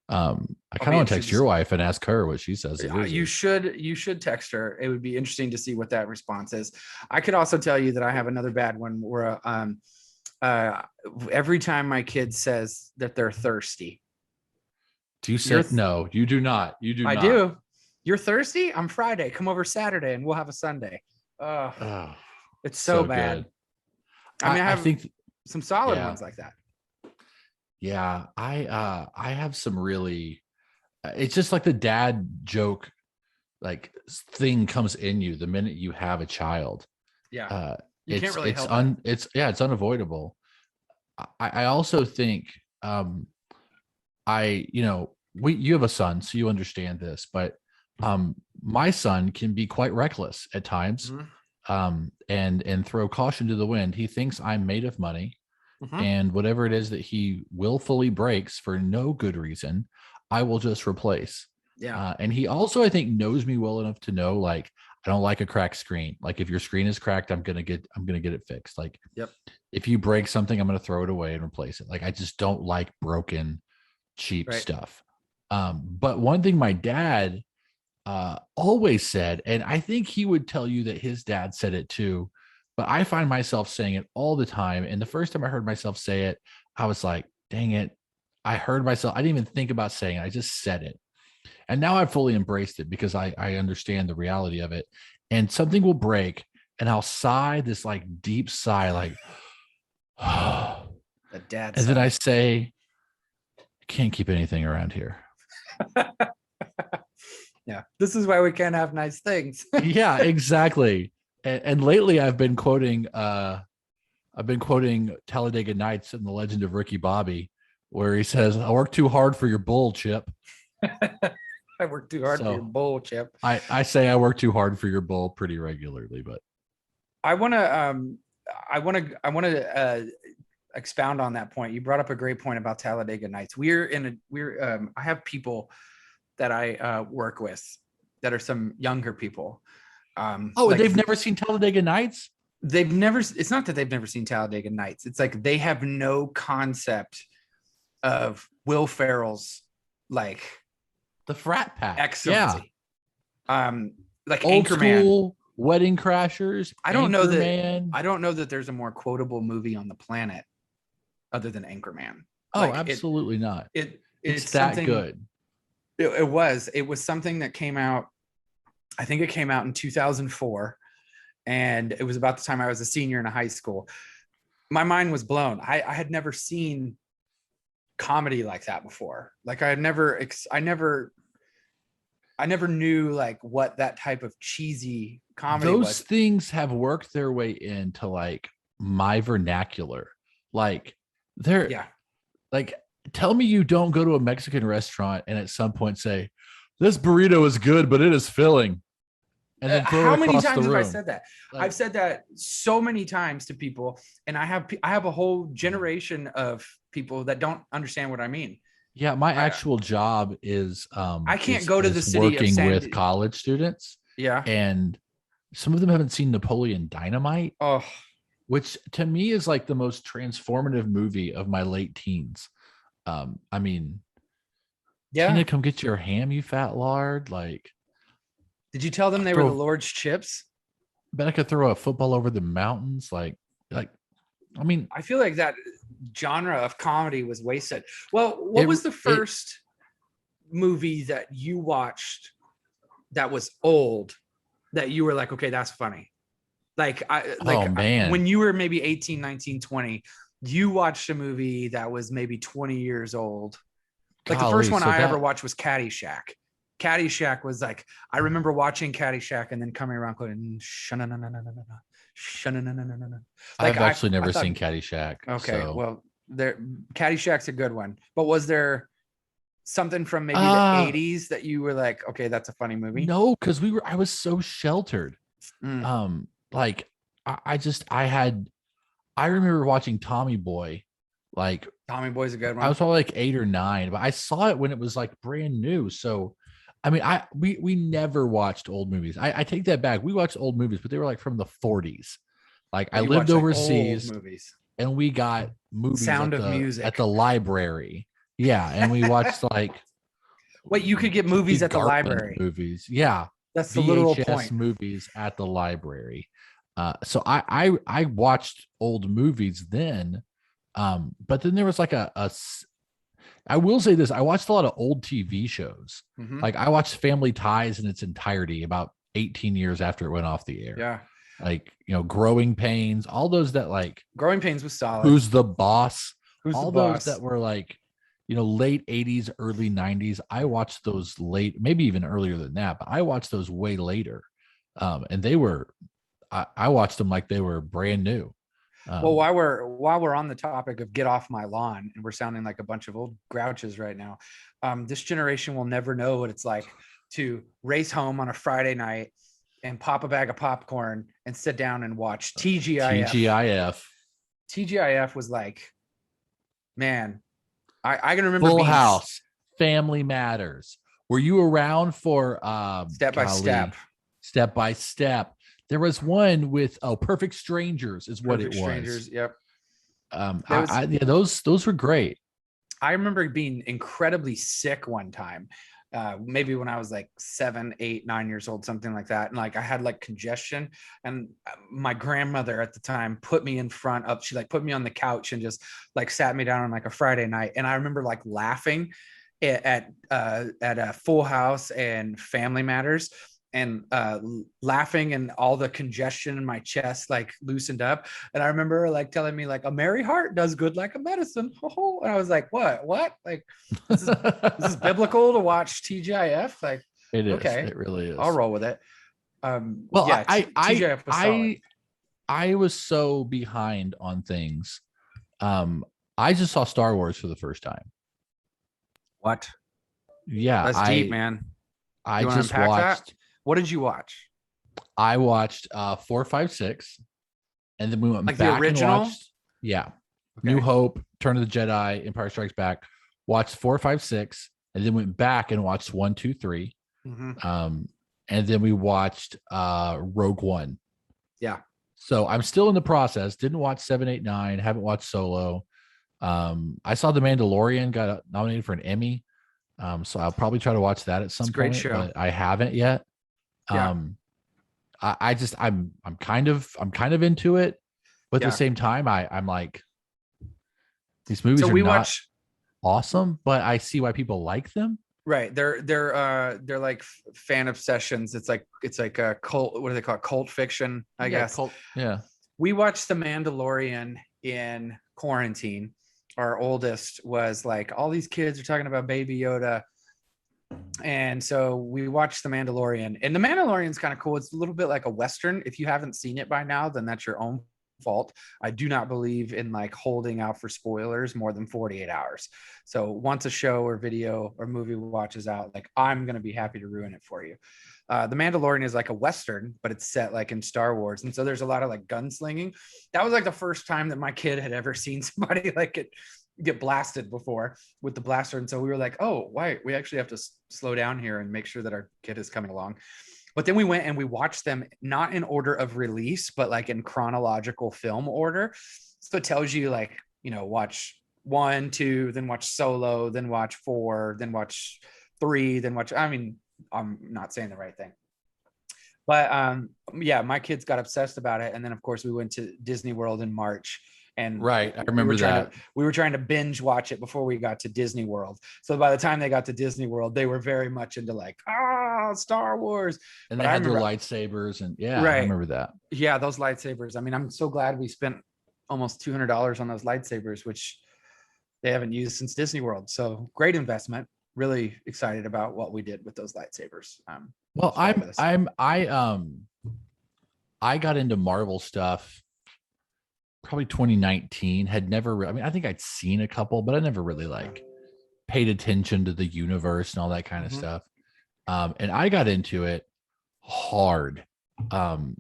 Speaker 2: I
Speaker 1: I'll
Speaker 2: kind of
Speaker 1: be
Speaker 2: want to
Speaker 1: interested
Speaker 2: text
Speaker 1: to
Speaker 2: your
Speaker 1: see.
Speaker 2: wife and ask her what she says to his
Speaker 1: You
Speaker 2: is.
Speaker 1: should text her. It would be interesting to see what that response is. I could also tell you that I have another bad one where uh, every time my kid says that they're thirsty,
Speaker 2: Do you
Speaker 1: you're
Speaker 2: say no? You do not. You do
Speaker 1: I
Speaker 2: not.
Speaker 1: do. You're thirsty? I'm Friday. Come over Saturday and we'll have a Sunday. Oh,
Speaker 2: Oh,
Speaker 1: it's so
Speaker 2: so
Speaker 1: bad.
Speaker 2: good.
Speaker 1: I mean, I
Speaker 2: I
Speaker 1: have
Speaker 2: think
Speaker 1: some solid
Speaker 2: yeah.
Speaker 1: ones like that.
Speaker 2: Yeah. I have some really it's just like the dad joke like thing comes in you the minute you have a child.
Speaker 1: Yeah.
Speaker 2: Uh
Speaker 1: You can't really help it.
Speaker 2: it's unavoidable. I also think I, you have a son, so you understand this, but my son can be quite reckless at times,
Speaker 1: Mhm.
Speaker 2: and throw caution to the wind. He thinks I'm made of money,
Speaker 1: Mhm.
Speaker 2: and whatever it is that he willfully breaks for no good reason, I will just replace.
Speaker 1: Yeah.
Speaker 2: And he also, I think, knows me well enough to know, like, I don't like a cracked screen. Like, if your screen is cracked, I'm gonna get it fixed. Like,
Speaker 1: Yep.
Speaker 2: if you break something, I'm gonna throw it away and replace it. Like, I just don't like broken cheap
Speaker 1: Right.
Speaker 2: stuff. But one thing my dad always said, and I think he would tell you that his dad said it too, but I find myself saying it all the time. And the first time I heard myself say it, I was like, dang it. I heard myself. I didn't even think about saying it. I just said it. And now I've fully embraced it because I understand the reality of it. And something will break and I'll sigh this like deep sigh, like,
Speaker 1: The dad
Speaker 2: and then I
Speaker 1: side.
Speaker 2: say, can't keep anything around here.
Speaker 1: Yeah. This is why we can't have nice things.
Speaker 2: Yeah, exactly. And lately I've been quoting Talladega Nights and the Legend of Ricky Bobby, where he says, I work too hard for your bull, Chip.
Speaker 1: I work too hard for your
Speaker 2: So
Speaker 1: bull, Chip.
Speaker 2: I say I work too hard for your bull pretty regularly, but
Speaker 1: I want to I want to expound on that point. You brought up a great point about Talladega Nights. I have people that I work with that are some younger people.
Speaker 2: They've never seen Talladega Nights?
Speaker 1: It's not that they've never seen Talladega Nights. It's like they have no concept of Will Ferrell's like
Speaker 2: the frat pack
Speaker 1: excellency. Like
Speaker 2: old
Speaker 1: Anchorman.
Speaker 2: School, Wedding Crashers.
Speaker 1: I don't know that there's a more quotable movie on the planet other than Anchorman.
Speaker 2: Absolutely not. It's that good.
Speaker 1: It was something that came out. I think it came out in 2004, and it was about the time I was a senior in a high school. My mind was blown. I had never seen comedy like that before. Like I never knew like what that type of cheesy comedy was.
Speaker 2: Those things have worked their way into like my vernacular. Like like tell me you don't go to a Mexican restaurant and at some point say, "This burrito is good, but it is filling." And then
Speaker 1: how many times have I said that? Like, I've said that so many times to people, and I have a whole generation of people that don't understand what I mean.
Speaker 2: Yeah, my actual job is
Speaker 1: I can't go to the city
Speaker 2: working with college students.
Speaker 1: Yeah,
Speaker 2: and some of them haven't seen Napoleon Dynamite.
Speaker 1: Oh,
Speaker 2: which to me is like the most transformative movie of my late teens. I mean, Tina, come get your ham, you fat lard. Like,
Speaker 1: did you tell them they were the Lord's chips?
Speaker 2: Bet I could throw a football over the mountains. Like, I mean,
Speaker 1: I feel like that genre of comedy was wasted. Well, what was the first movie that you watched that was old that you were like, okay, that's funny? When you were maybe 18, 19, 20, you watched a movie that was maybe 20 years old. Like the first one I ever watched was Caddyshack. Caddyshack was like, I remember watching Caddyshack and then coming around going,
Speaker 2: I've actually never seen Caddyshack.
Speaker 1: Okay, well, Caddyshack's a good one. But was there something from maybe the 80s that you were like, okay, that's a funny movie?
Speaker 2: No, because I was so sheltered. Like I remember watching Tommy Boy. Like
Speaker 1: Tommy Boy's a good one.
Speaker 2: I was probably like 8 or 9, but I saw it when it was like brand new. So I mean, we never watched old movies. I take that back. We watched old movies, but they were like from the 40s. Like I lived overseas, and we got movies
Speaker 1: Sound of Music
Speaker 2: at the library. Yeah, and we watched like.
Speaker 1: Wait, you could get movies at the library.
Speaker 2: Movies, yeah.
Speaker 1: That's the literal point.
Speaker 2: Movies at the library. So I watched old movies then, but then there was like I will say this. I watched a lot of old TV shows. Mm-hmm. Like I watched Family Ties in its entirety about 18 years after it went off the air.
Speaker 1: Yeah.
Speaker 2: Like, Growing Pains, all those that like
Speaker 1: Growing Pains was solid.
Speaker 2: Who's the Boss?
Speaker 1: All
Speaker 2: those that were like, late 80s, early 90s. I watched those late, maybe even earlier than that, but I watched those way later. And I watched them like they were brand new.
Speaker 1: Well, while we're on the topic of get off my lawn, and we're sounding like a bunch of old grouches right now, this generation will never know what it's like to race home on a Friday night and pop a bag of popcorn and sit down and watch TGIF. TGIF was like, man, I can remember
Speaker 2: Full House, Family Matters. Were you around for
Speaker 1: Step by Step?
Speaker 2: Step by Step. There was one with Perfect Strangers is what it was.
Speaker 1: Strangers, yep.
Speaker 2: Those were great.
Speaker 1: I remember being incredibly sick one time, maybe when I was like 7, 8, 9 years old, something like that. And like I had like congestion, and my grandmother at the time put me in front of, she like put me on the couch and just like sat me down on like a Friday night. And I remember like laughing at Full House and Family Matters, and laughing, and all the congestion in my chest like loosened up. And I remember like telling me like, a merry heart does good like a medicine. And I was like, what? Like this is biblical to watch TGIF? Like
Speaker 2: it is.
Speaker 1: Okay,
Speaker 2: it really is.
Speaker 1: I'll roll with it.
Speaker 2: Well, yeah, TGIF was solid. I was so behind on things. I just saw Star Wars for the first time.
Speaker 1: What?
Speaker 2: Yeah,
Speaker 1: that's deep, man.
Speaker 2: I just watched that?
Speaker 1: What did you watch?
Speaker 2: I watched 4, 5, 6, and then we went
Speaker 1: like
Speaker 2: back
Speaker 1: the original.
Speaker 2: And watched, yeah, New Hope, Turn of the Jedi, Empire Strikes Back, watched 4, 5, 6, and then went back and watched 1, 2, 3. And then we watched Rogue One.
Speaker 1: Yeah.
Speaker 2: So I'm still in the process. Didn't watch 7, 8, 9. Haven't watched Solo. I saw The Mandalorian got nominated for an Emmy. So I'll probably try to watch that at some point. Great show. But I haven't yet. Yeah. I'm kind of into it, but at the same time, I'm like, these movies are not awesome, but I see why people like them.
Speaker 1: Right. They're like fan obsessions. It's like a cult. What do they call it? Cult fiction, I guess.
Speaker 2: Cult, yeah.
Speaker 1: We watched The Mandalorian in quarantine. Our oldest was like, all these kids are talking about Baby Yoda. And so we watched The Mandalorian, and The Mandalorian's kind of cool. It's a little bit like a Western. If you haven't seen it by now, then that's your own fault. I do not believe in like holding out for spoilers more than 48 hours. So once a show or video or movie watches out, like I'm going to be happy to ruin it for you. The Mandalorian is like a Western, but it's set like in Star Wars. And so there's a lot of like gunslinging. That was like the first time that my kid had ever seen somebody like get blasted before with the blaster. And so we were like, oh, why? We actually have to slow down here and make sure that our kid is coming along. But then we went and we watched them not in order of release, but like in chronological film order. So it tells you like, watch 1, 2, then watch Solo, then watch 4, then watch 3, then watch, I'm not saying the right thing. But yeah, my kids got obsessed about it. And then of course we went to Disney World in March. And
Speaker 2: right, I remember that.
Speaker 1: We were trying to binge watch it before we got to Disney World. So by the time they got to Disney World, they were very much into like, Star Wars.
Speaker 2: And they had their lightsabers, and right. I remember that.
Speaker 1: Yeah, those lightsabers. I mean, I'm so glad we spent almost $200 on those lightsabers, which they haven't used since Disney World. So great investment. Really excited about what we did with those lightsabers.
Speaker 2: Well, I got into Marvel stuff probably 2019. Had never, I think I'd seen a couple, but I never really like paid attention to the universe and all that kind of stuff. And I got into it hard. And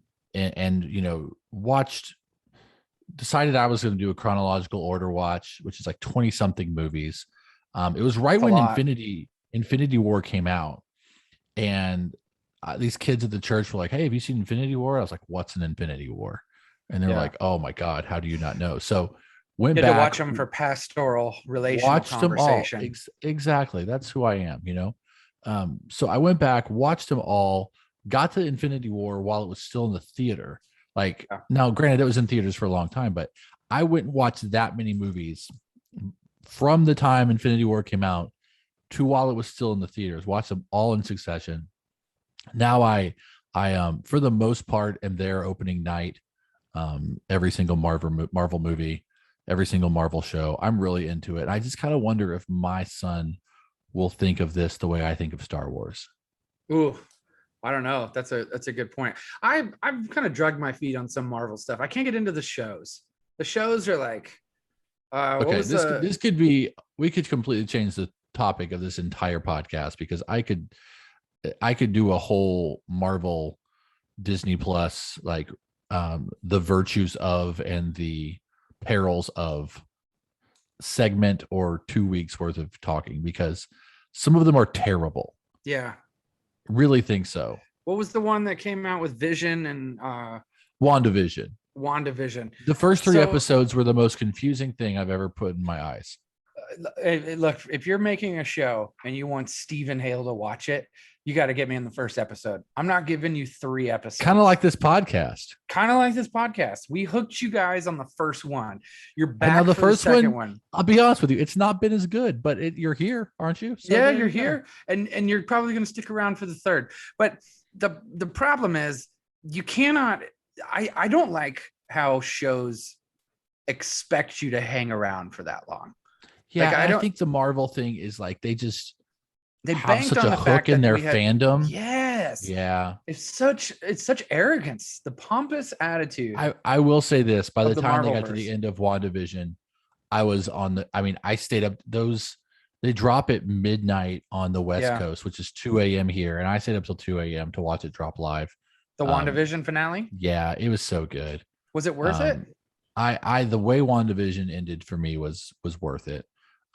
Speaker 2: decided I was going to do a chronological order watch, which is like 20 something movies. It was right when Infinity War came out, and these kids at the church were like, "Hey, have you seen Infinity War?" I was like, "What's an Infinity War?" And they're like, "Oh my God, how do you not know?" So went back to
Speaker 1: watch them for pastoral relational conversation.
Speaker 2: Them all. Exactly. That's who I am, So I went back, watched them all, got to Infinity War while it was still in the theater. Now, granted, it was in theaters for a long time, but I went and watched that many movies from the time Infinity War came out to while it was still in the theaters. Watched them all in succession. Now I for the most part am there opening night. Every single Marvel movie, every single Marvel show. I'm really into it. I just kind of wonder if my son will think of this the way I think of Star Wars.
Speaker 1: Ooh, I don't know. That's a good point. I've kind of dragged my feet on some Marvel stuff. I can't get into the shows. The shows are like,
Speaker 2: okay, this could be, we could completely change the topic of this entire podcast, because I could do a whole Marvel Disney Plus, like the virtues of and the perils of segment or 2 weeks worth of talking, because some of them are terrible.
Speaker 1: Yeah.
Speaker 2: Really think so.
Speaker 1: What was the one that came out with Vision and
Speaker 2: WandaVision?
Speaker 1: The
Speaker 2: first 3 episodes were the most confusing thing I've ever put in my eyes.
Speaker 1: Look, if you're making a show and you want Stephen Hale to watch it, you got to get me in the first episode. I'm not giving you 3 episodes.
Speaker 2: Kind of like this podcast.
Speaker 1: We hooked you guys on the first one. You're back
Speaker 2: now the
Speaker 1: for
Speaker 2: first
Speaker 1: the second one.
Speaker 2: I'll be honest with you, it's not been as good, but you're here, aren't you?
Speaker 1: So yeah, you're here, and you're probably going to stick around for the third. But the problem is you cannot. I don't like how shows expect you to hang around for that long.
Speaker 2: Yeah, I think the Marvel thing is like they
Speaker 1: have
Speaker 2: such a hook in their fandom.
Speaker 1: Yes.
Speaker 2: Yeah.
Speaker 1: It's such arrogance, the pompous attitude.
Speaker 2: I will say this, by the time they got to the end of WandaVision, I was I stayed up they drop at midnight on the West Coast, which is 2 a.m. here. And I stayed up till 2 a.m. to watch it drop live.
Speaker 1: The WandaVision finale?
Speaker 2: Yeah, it was so good.
Speaker 1: Was it worth it?
Speaker 2: The way WandaVision ended for me was worth it.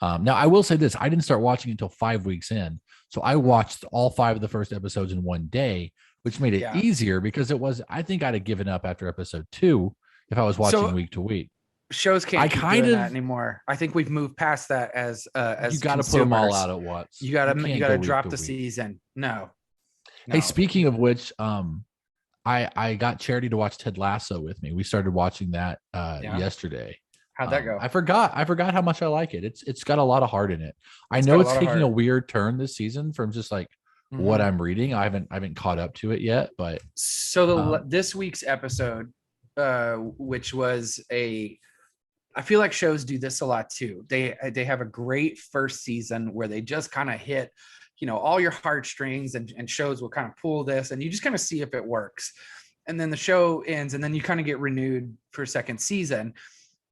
Speaker 2: Now I will say this: I didn't start watching until 5 weeks in, so I watched all 5 of the first episodes in one day, which made it easier because it was. I think I'd have given up after episode 2 if I was watching week to week.
Speaker 1: Shows can't keep doing that anymore. I think we've moved past that as
Speaker 2: you got to put them all out at once.
Speaker 1: You got to drop the season. No.
Speaker 2: Hey, speaking of which, I got Charity to watch Ted Lasso with me. We started watching that yesterday.
Speaker 1: How'd that go?
Speaker 2: I forgot how much I like it. It's got a lot of heart in it. I know it's taking a weird turn this season from just like what I'm reading. I haven't caught up to it yet, but
Speaker 1: so this week's episode, which was I feel like shows do this a lot too. They have a great first season where they just kind of hit, all your heartstrings, and shows will kind of pull this, and you just kind of see if it works. And then the show ends, and then you kind of get renewed for a second season.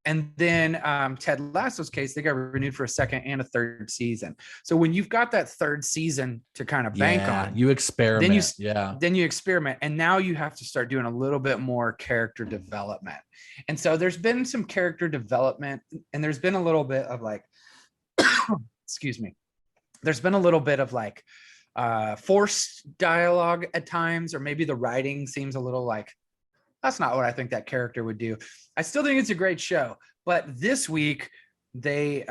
Speaker 1: And then Ted Lasso's case, they got renewed for a second and a third season. So when you've got that third season to kind of bank on,
Speaker 2: you experiment.
Speaker 1: Then you experiment. And now you have to start doing a little bit more character development. And so there's been some character development, and there's been a little bit of like, excuse me. There's been a little bit of like forced dialogue at times, or maybe the writing seems a little like, that's not what I think that character would do. I still think it's a great show, but this week they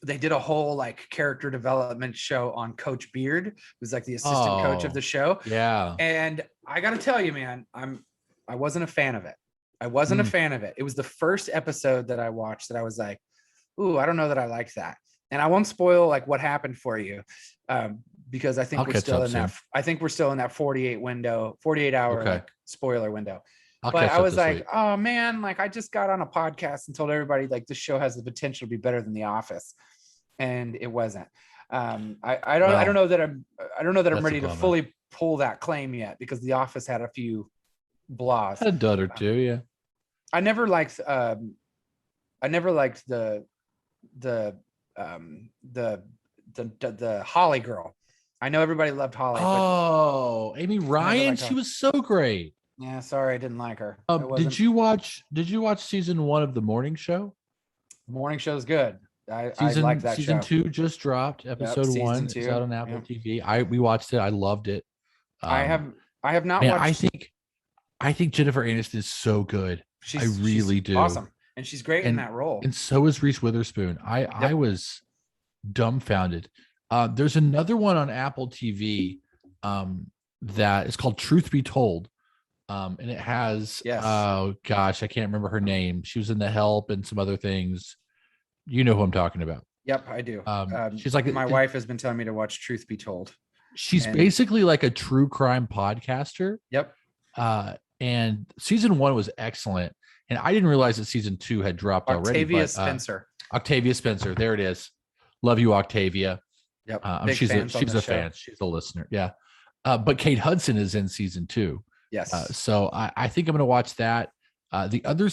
Speaker 1: did a whole like character development show on Coach Beard, who's like the assistant coach of the show.
Speaker 2: Yeah.
Speaker 1: And I got to tell you, man, I wasn't a fan of it. I wasn't a fan of it. It was the first episode that I watched that I was like, ooh, I don't know that I liked that. And I won't spoil like what happened for you, because I think we're still in that. I think we're still in that 48 hour like, spoiler window. But I was like, oh man, like I just got on a podcast and told everybody like this show has the potential to be better than The Office, and it wasn't. I don't know that I'm ready to fully pull that claim yet, because The Office had a few blahs.
Speaker 2: A dud or two, yeah.
Speaker 1: I never liked the Holly girl. I know everybody loved Holly.
Speaker 2: Amy Ryan, she was so great.
Speaker 1: Yeah, sorry, I didn't like her.
Speaker 2: Did you watch season 1 of The Morning Show?
Speaker 1: Morning Show's good. I like that
Speaker 2: season
Speaker 1: show.
Speaker 2: 2 just dropped. Episode 1 is out on Apple TV. We watched it. I loved it.
Speaker 1: I have not watched.
Speaker 2: I think Jennifer Aniston is so good. I really do.
Speaker 1: Awesome. And she's great in that role.
Speaker 2: And so is Reese Witherspoon. I was dumbfounded. There's another one on Apple TV that is called Truth Be Told. And it has, oh gosh, I can't remember her name. She was in The Help and some other things. You know who I'm talking about.
Speaker 1: Yep, I do.
Speaker 2: She's like,
Speaker 1: my wife has been telling me to watch Truth Be Told.
Speaker 2: She's basically like a true crime podcaster.
Speaker 1: Yep.
Speaker 2: And season 1 was excellent. And I didn't realize that season 2 had dropped already. Octavia Spencer. There it is. Love you, Octavia.
Speaker 1: Yep.
Speaker 2: She's a fan. She's a listener. Yeah. But Kate Hudson is in season 2.
Speaker 1: Yes.
Speaker 2: So I think I'm going to watch that. The other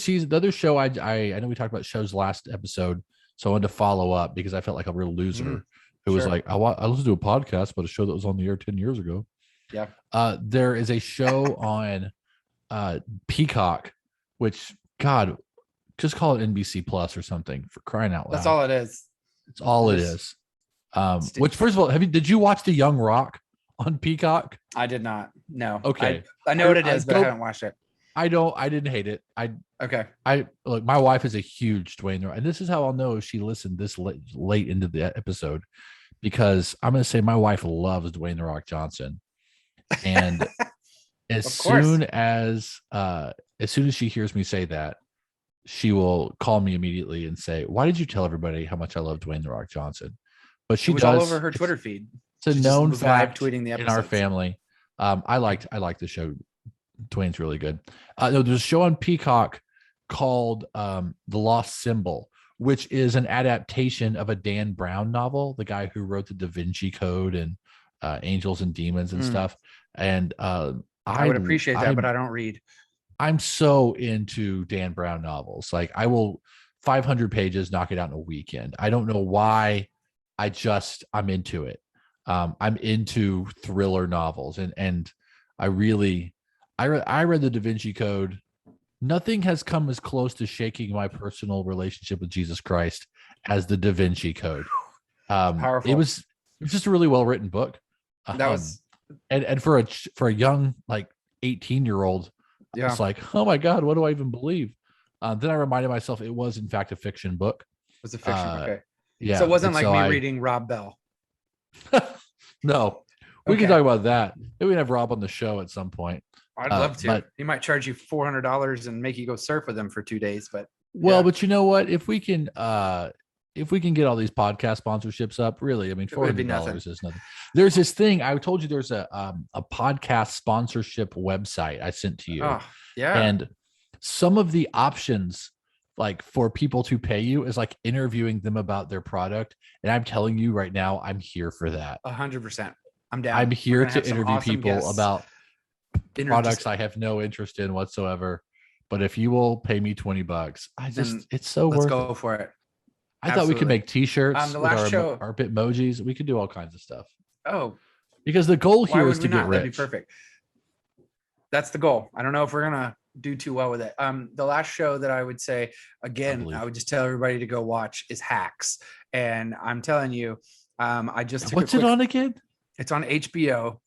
Speaker 2: show, I know we talked about shows last episode, so I wanted to follow up because I felt like a real loser who was like, I listened to a podcast about a show that was on the air 10 years ago.
Speaker 1: Yeah.
Speaker 2: There is a show on Peacock, which, God, just call it NBC Plus or something, for crying out loud.
Speaker 1: That's all it is.
Speaker 2: It's all it is. Which, first of all, did you watch The Young Rock on Peacock?
Speaker 1: I did not. No.
Speaker 2: Okay.
Speaker 1: I know what it is, but I haven't watched it.
Speaker 2: I didn't hate it. Look, my wife is a huge Dwayne The Rock, and this is how I'll know if she listened this late into the episode, because I'm going to say my wife loves Dwayne The Rock Johnson. And as soon as she hears me say that, she will call me immediately and say, "Why did you tell everybody how much I love Dwayne The Rock Johnson?" But she does
Speaker 1: all over her Twitter feed.
Speaker 2: It's a known fact tweeting the episodes in our family. I like the show. Dwayne's really good. There's a show on Peacock called The Lost Symbol, which is an adaptation of a Dan Brown novel, the guy who wrote the Da Vinci Code and Angels and Demons and stuff. And I would appreciate that,
Speaker 1: but I don't read.
Speaker 2: I'm so into Dan Brown novels. Like, I will 500 pages, knock it out in a weekend. I don't know why. I'm into it. I'm into thriller novels, and I read the Da Vinci Code Nothing has come as close to shaking my personal relationship with Jesus Christ as the Da Vinci Code.
Speaker 1: Powerful.
Speaker 2: It was just a really well written book.
Speaker 1: That was,
Speaker 2: and for a young like 18-year-old, it's like, oh my God, what do I even believe? Then I reminded myself it was in fact a fiction book.
Speaker 1: It was a fiction. Okay.
Speaker 2: Yeah.
Speaker 1: So it wasn't like me reading Rob Bell.
Speaker 2: No, we can talk about that. Maybe we can have Rob on the show at some point.
Speaker 1: I'd love to. But he might charge you $400 and make you go surf with him for 2 days. But
Speaker 2: but you know what? If we can get all these podcast sponsorships up, really, I mean, $400 is nothing. There's this thing I told you. There's a podcast sponsorship website I sent to you.
Speaker 1: Oh, yeah.
Speaker 2: And some of the options, like for people to pay you, is like interviewing them about their product. And I'm telling you right now, I'm here for that.
Speaker 1: 100%. I'm down.
Speaker 2: I'm here to interview people about products I have no interest in whatsoever. But if you will pay me $20, it's so worth it.
Speaker 1: Let's go for it.
Speaker 2: I thought we could make t-shirts
Speaker 1: the last show,
Speaker 2: our Bitmojis. We could do all kinds of stuff.
Speaker 1: Oh,
Speaker 2: because the goal here is to get rich.
Speaker 1: That'd be perfect. That's the goal. I don't know if we're gonna do too well with it. The last show that I would say, again, I would just tell everybody to go watch is Hacks. And I'm telling you, I just took
Speaker 2: what's it on again?
Speaker 1: It's on HBO.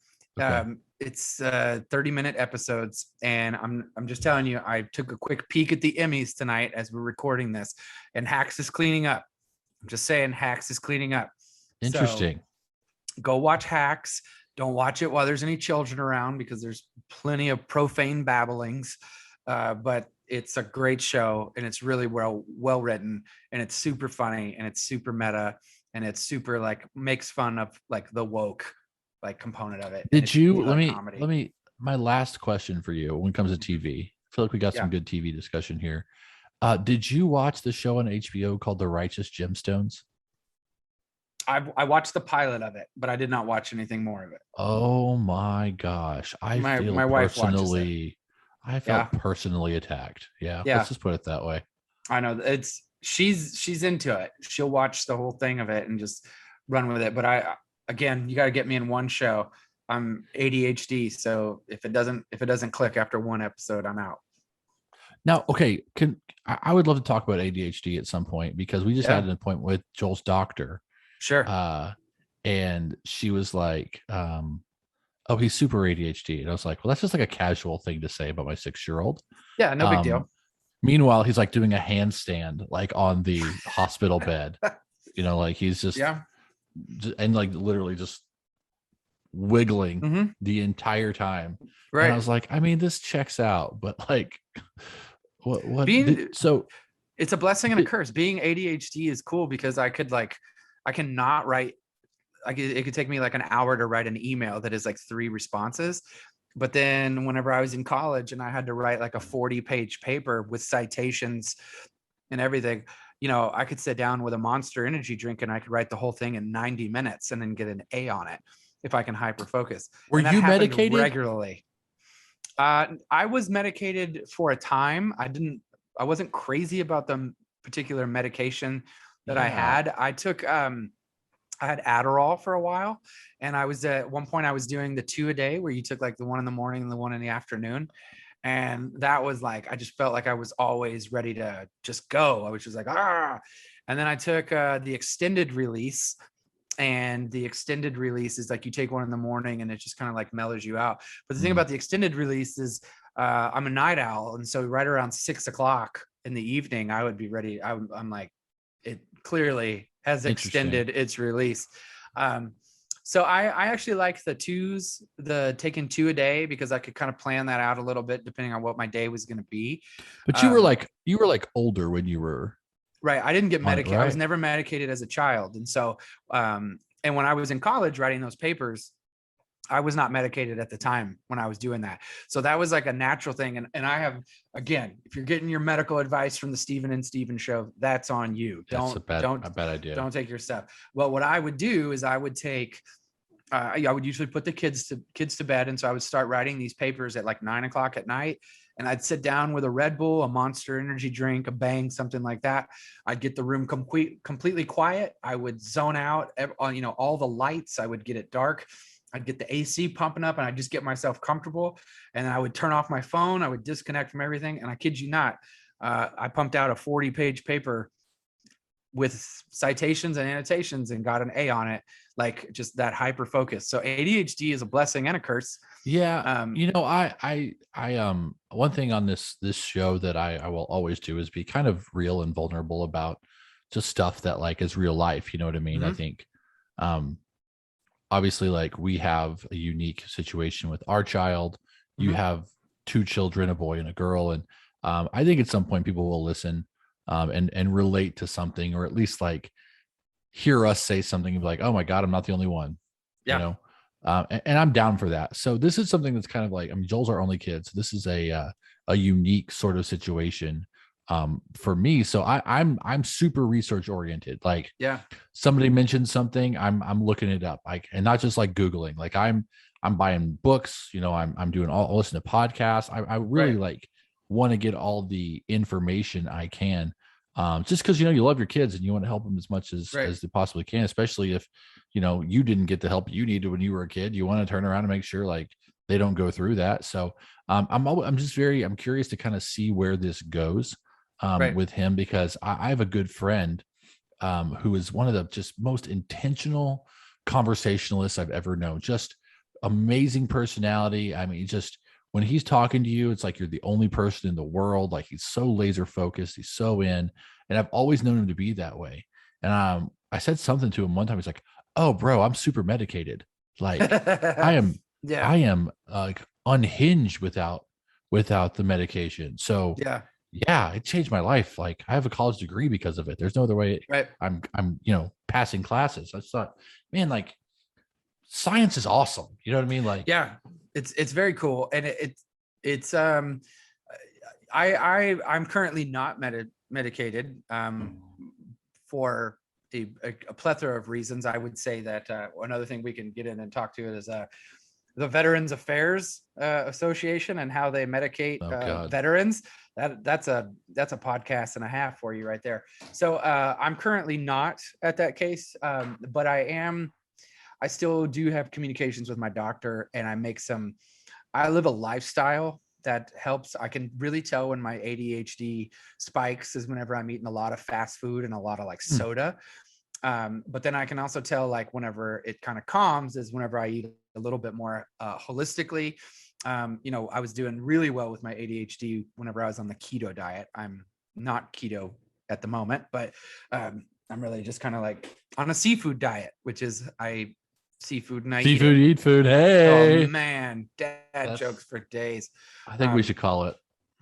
Speaker 2: Okay.
Speaker 1: It's 30-minute episodes, and I'm just telling you, I took a quick peek at the Emmys tonight as we're recording this, and Hacks is cleaning up. I'm just saying, Hacks is cleaning up.
Speaker 2: Interesting.
Speaker 1: So, go watch Hacks. Don't watch it while there's any children around because there's plenty of profane babblings. But it's a great show, and it's really well written, and it's super funny, and it's super meta, and it's super like makes fun of like the woke like component of it.
Speaker 2: Did you let me my last question for you when it comes to TV? I feel like we got some good TV discussion here. Did you watch the show on HBO called The Righteous Gemstones?
Speaker 1: I watched the pilot of it, but I did not watch anything more of it.
Speaker 2: Oh my gosh. My wife personally I felt personally attacked. Yeah. Let's just put it that way.
Speaker 1: I know she's into it. She'll watch the whole thing of it and just run with it. But again, you got to get me in one show. I'm ADHD, so if it doesn't click after one episode, I'm out.
Speaker 2: Now, okay, I would love to talk about ADHD at some point because we just had an appointment with Joel's doctor.
Speaker 1: Sure.
Speaker 2: And she was like, "Oh, he's super ADHD," and I was like, "Well, that's just like a casual thing to say about my 6-year-old."
Speaker 1: Yeah, no big deal.
Speaker 2: Meanwhile, he's like doing a handstand like on the hospital bed. Like he's just and like literally just wiggling the entire time. Right. And I was like, I mean, this checks out, but like what so
Speaker 1: it's a blessing and a curse. Being ADHD is cool because I cannot write. It could take me like an hour to write an email that is like 3 responses. But then whenever I was in college and I had to write like a 40-page paper with citations and everything, I could sit down with a Monster energy drink and I could write the whole thing in 90 minutes and then get an A on it if I can hyper focus.
Speaker 2: Were you medicated
Speaker 1: regularly? I was medicated for a time. I wasn't crazy about the particular medication that I had. I had Adderall for a while, and I was at one point I was doing the 2 a day where you took like the 1 in the morning and the 1 in the afternoon. And that was like, I just felt like I was always ready to just go. I was just like, and then I took the extended release, and the extended release is like, you take 1 in the morning and it just kind of like mellows you out. But the thing about the extended release is I'm a night owl. And so right around 6 o'clock in the evening, I would be ready. I'm like, it clearly has extended its release. So I actually like the 2s, the taking 2 a day, because I could kind of plan that out a little bit depending on what my day was going to be.
Speaker 2: But you were like older when you were.
Speaker 1: Right. I didn't get medicated. Right. I was never medicated as a child. And so, and when I was in college writing those papers, I was not medicated at the time when I was doing that. So that was like a natural thing. And I have, again, if you're getting your medical advice from the Steven and Steven show, that's on you.
Speaker 2: That's a bad idea.
Speaker 1: Don't take your stuff. Well, what I would do is I would take, I would usually put the kids to bed. And so I would start writing these papers at like 9 o'clock at night. And I'd sit down with a Red Bull, a Monster energy drink, a Bang, something like that. I'd get the room completely quiet. I would zone out, all the lights. I would get it dark. I'd get the AC pumping up and I'd just get myself comfortable. And then I would turn off my phone. I would disconnect from everything. And I kid you not, I pumped out a 40-page paper with citations and annotations and got an A on it. Like just that hyper focus. So ADHD is a blessing and a curse.
Speaker 2: Yeah. One thing on this show that I will always do is be kind of real and vulnerable about just stuff that like is real life. You know what I mean? I think, obviously, like we have a unique situation with our child. You have 2 children, a boy and a girl. And I think at some point people will listen and relate to something, or at least like hear us say something and be like, oh my God, I'm not the only one, you know? And I'm down for that. So this is something that's kind of like, I mean, Joel's our only kid. So this is a unique sort of situation for me. So I'm super research oriented. Like, somebody mentioned something, I'm looking it up, like, and not just like Googling, like I'm buying books, you know, I'm doing all, listen to podcasts. I really like want to get all the information I can. Just because, you know, you love your kids and you want to help them as much as they possibly can, especially if, you know, you didn't get the help you needed when you were a kid. You want to turn around and make sure like they don't go through that. So I'm curious to kind of see where this goes with him, because I have a good friend who is one of the just most intentional conversationalists I've ever known. Just amazing personality. I mean, just when he's talking to you, it's like you're the only person in the world. Like he's so laser focused. He's so in, and I've always known him to be that way. And I said something to him one time. He's like, "Oh, bro, I'm super medicated. Like I am like unhinged without the medication." So yeah, it changed my life. Like I have a college degree because of it. There's no other way. I'm you know, passing classes. I just thought, man, like science is awesome. You know what I mean? Like,
Speaker 1: it's very cool. And I'm currently not medicated for a plethora of reasons. I would say that another thing we can get in and talk to is the Veterans Affairs Association and how they medicate veterans. That's a podcast and a half for you right there. So I'm currently not at that case, but I still do have communications with my doctor, and I live a lifestyle that helps. I can really tell when my ADHD spikes is whenever I'm eating a lot of fast food and a lot of like soda. But then I can also tell like whenever it kind of calms is whenever I eat a little bit more holistically. You know, I was doing really well with my ADHD whenever I was on the keto diet. I'm not keto at the moment, but I'm really just kind of like on a seafood diet, which is seafood and I
Speaker 2: eat food. Hey,
Speaker 1: oh man, dad jokes for days.
Speaker 2: I think we should call it.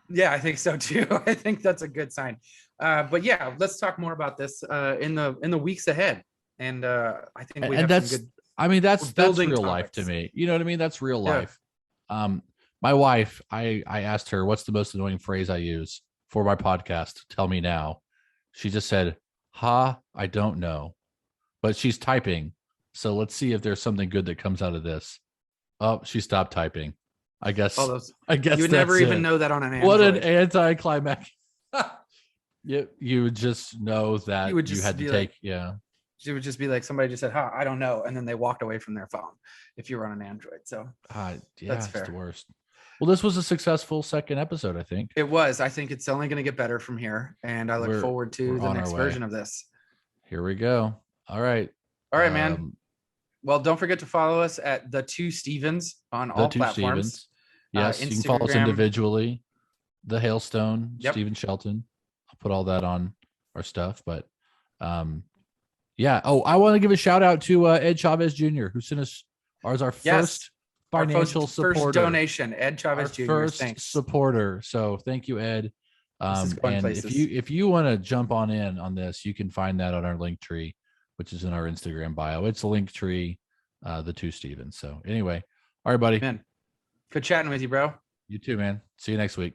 Speaker 1: Yeah, I think so too. I think that's a good sign. But yeah, let's talk more about this in the weeks ahead. And I think we have some good.
Speaker 2: I mean, that's real life to me. You know what I mean? That's real life. My wife, I asked her, what's the most annoying phrase I use for my podcast? Tell me now. She just said, I don't know. But she's typing. So let's see if there's something good that comes out of this. Oh, she stopped typing. I guess you would never even know that on an Android. What an anticlimax. You would just know that you had to take,
Speaker 1: She would just be like, somebody just said, I don't know. And then they walked away from their phone if you were on an Android. So that's fair.
Speaker 2: It's the worst. Well, this was a successful second episode, I think.
Speaker 1: It was. I think it's only going to get better from here. And I look forward to the next version of this.
Speaker 2: Here we go. All right,
Speaker 1: man. Well, don't forget to follow us at The Two Stevens on all platforms.
Speaker 2: Yes, you can follow us individually. The Hailstone, Steven Shelton. I'll put all that on our stuff. But yeah. Oh, I want to give a shout out to Ed Chavez Jr., who sent us our first financial supporter.
Speaker 1: First donation, Ed Chavez Jr.
Speaker 2: First supporter. So thank you, Ed. And if you want to jump on this, you can find that on our link tree, which is in our Instagram bio. It's a link tree, The Two Stevens. So anyway, all right, buddy.
Speaker 1: Man, good chatting with you, bro.
Speaker 2: You too, man. See you next week.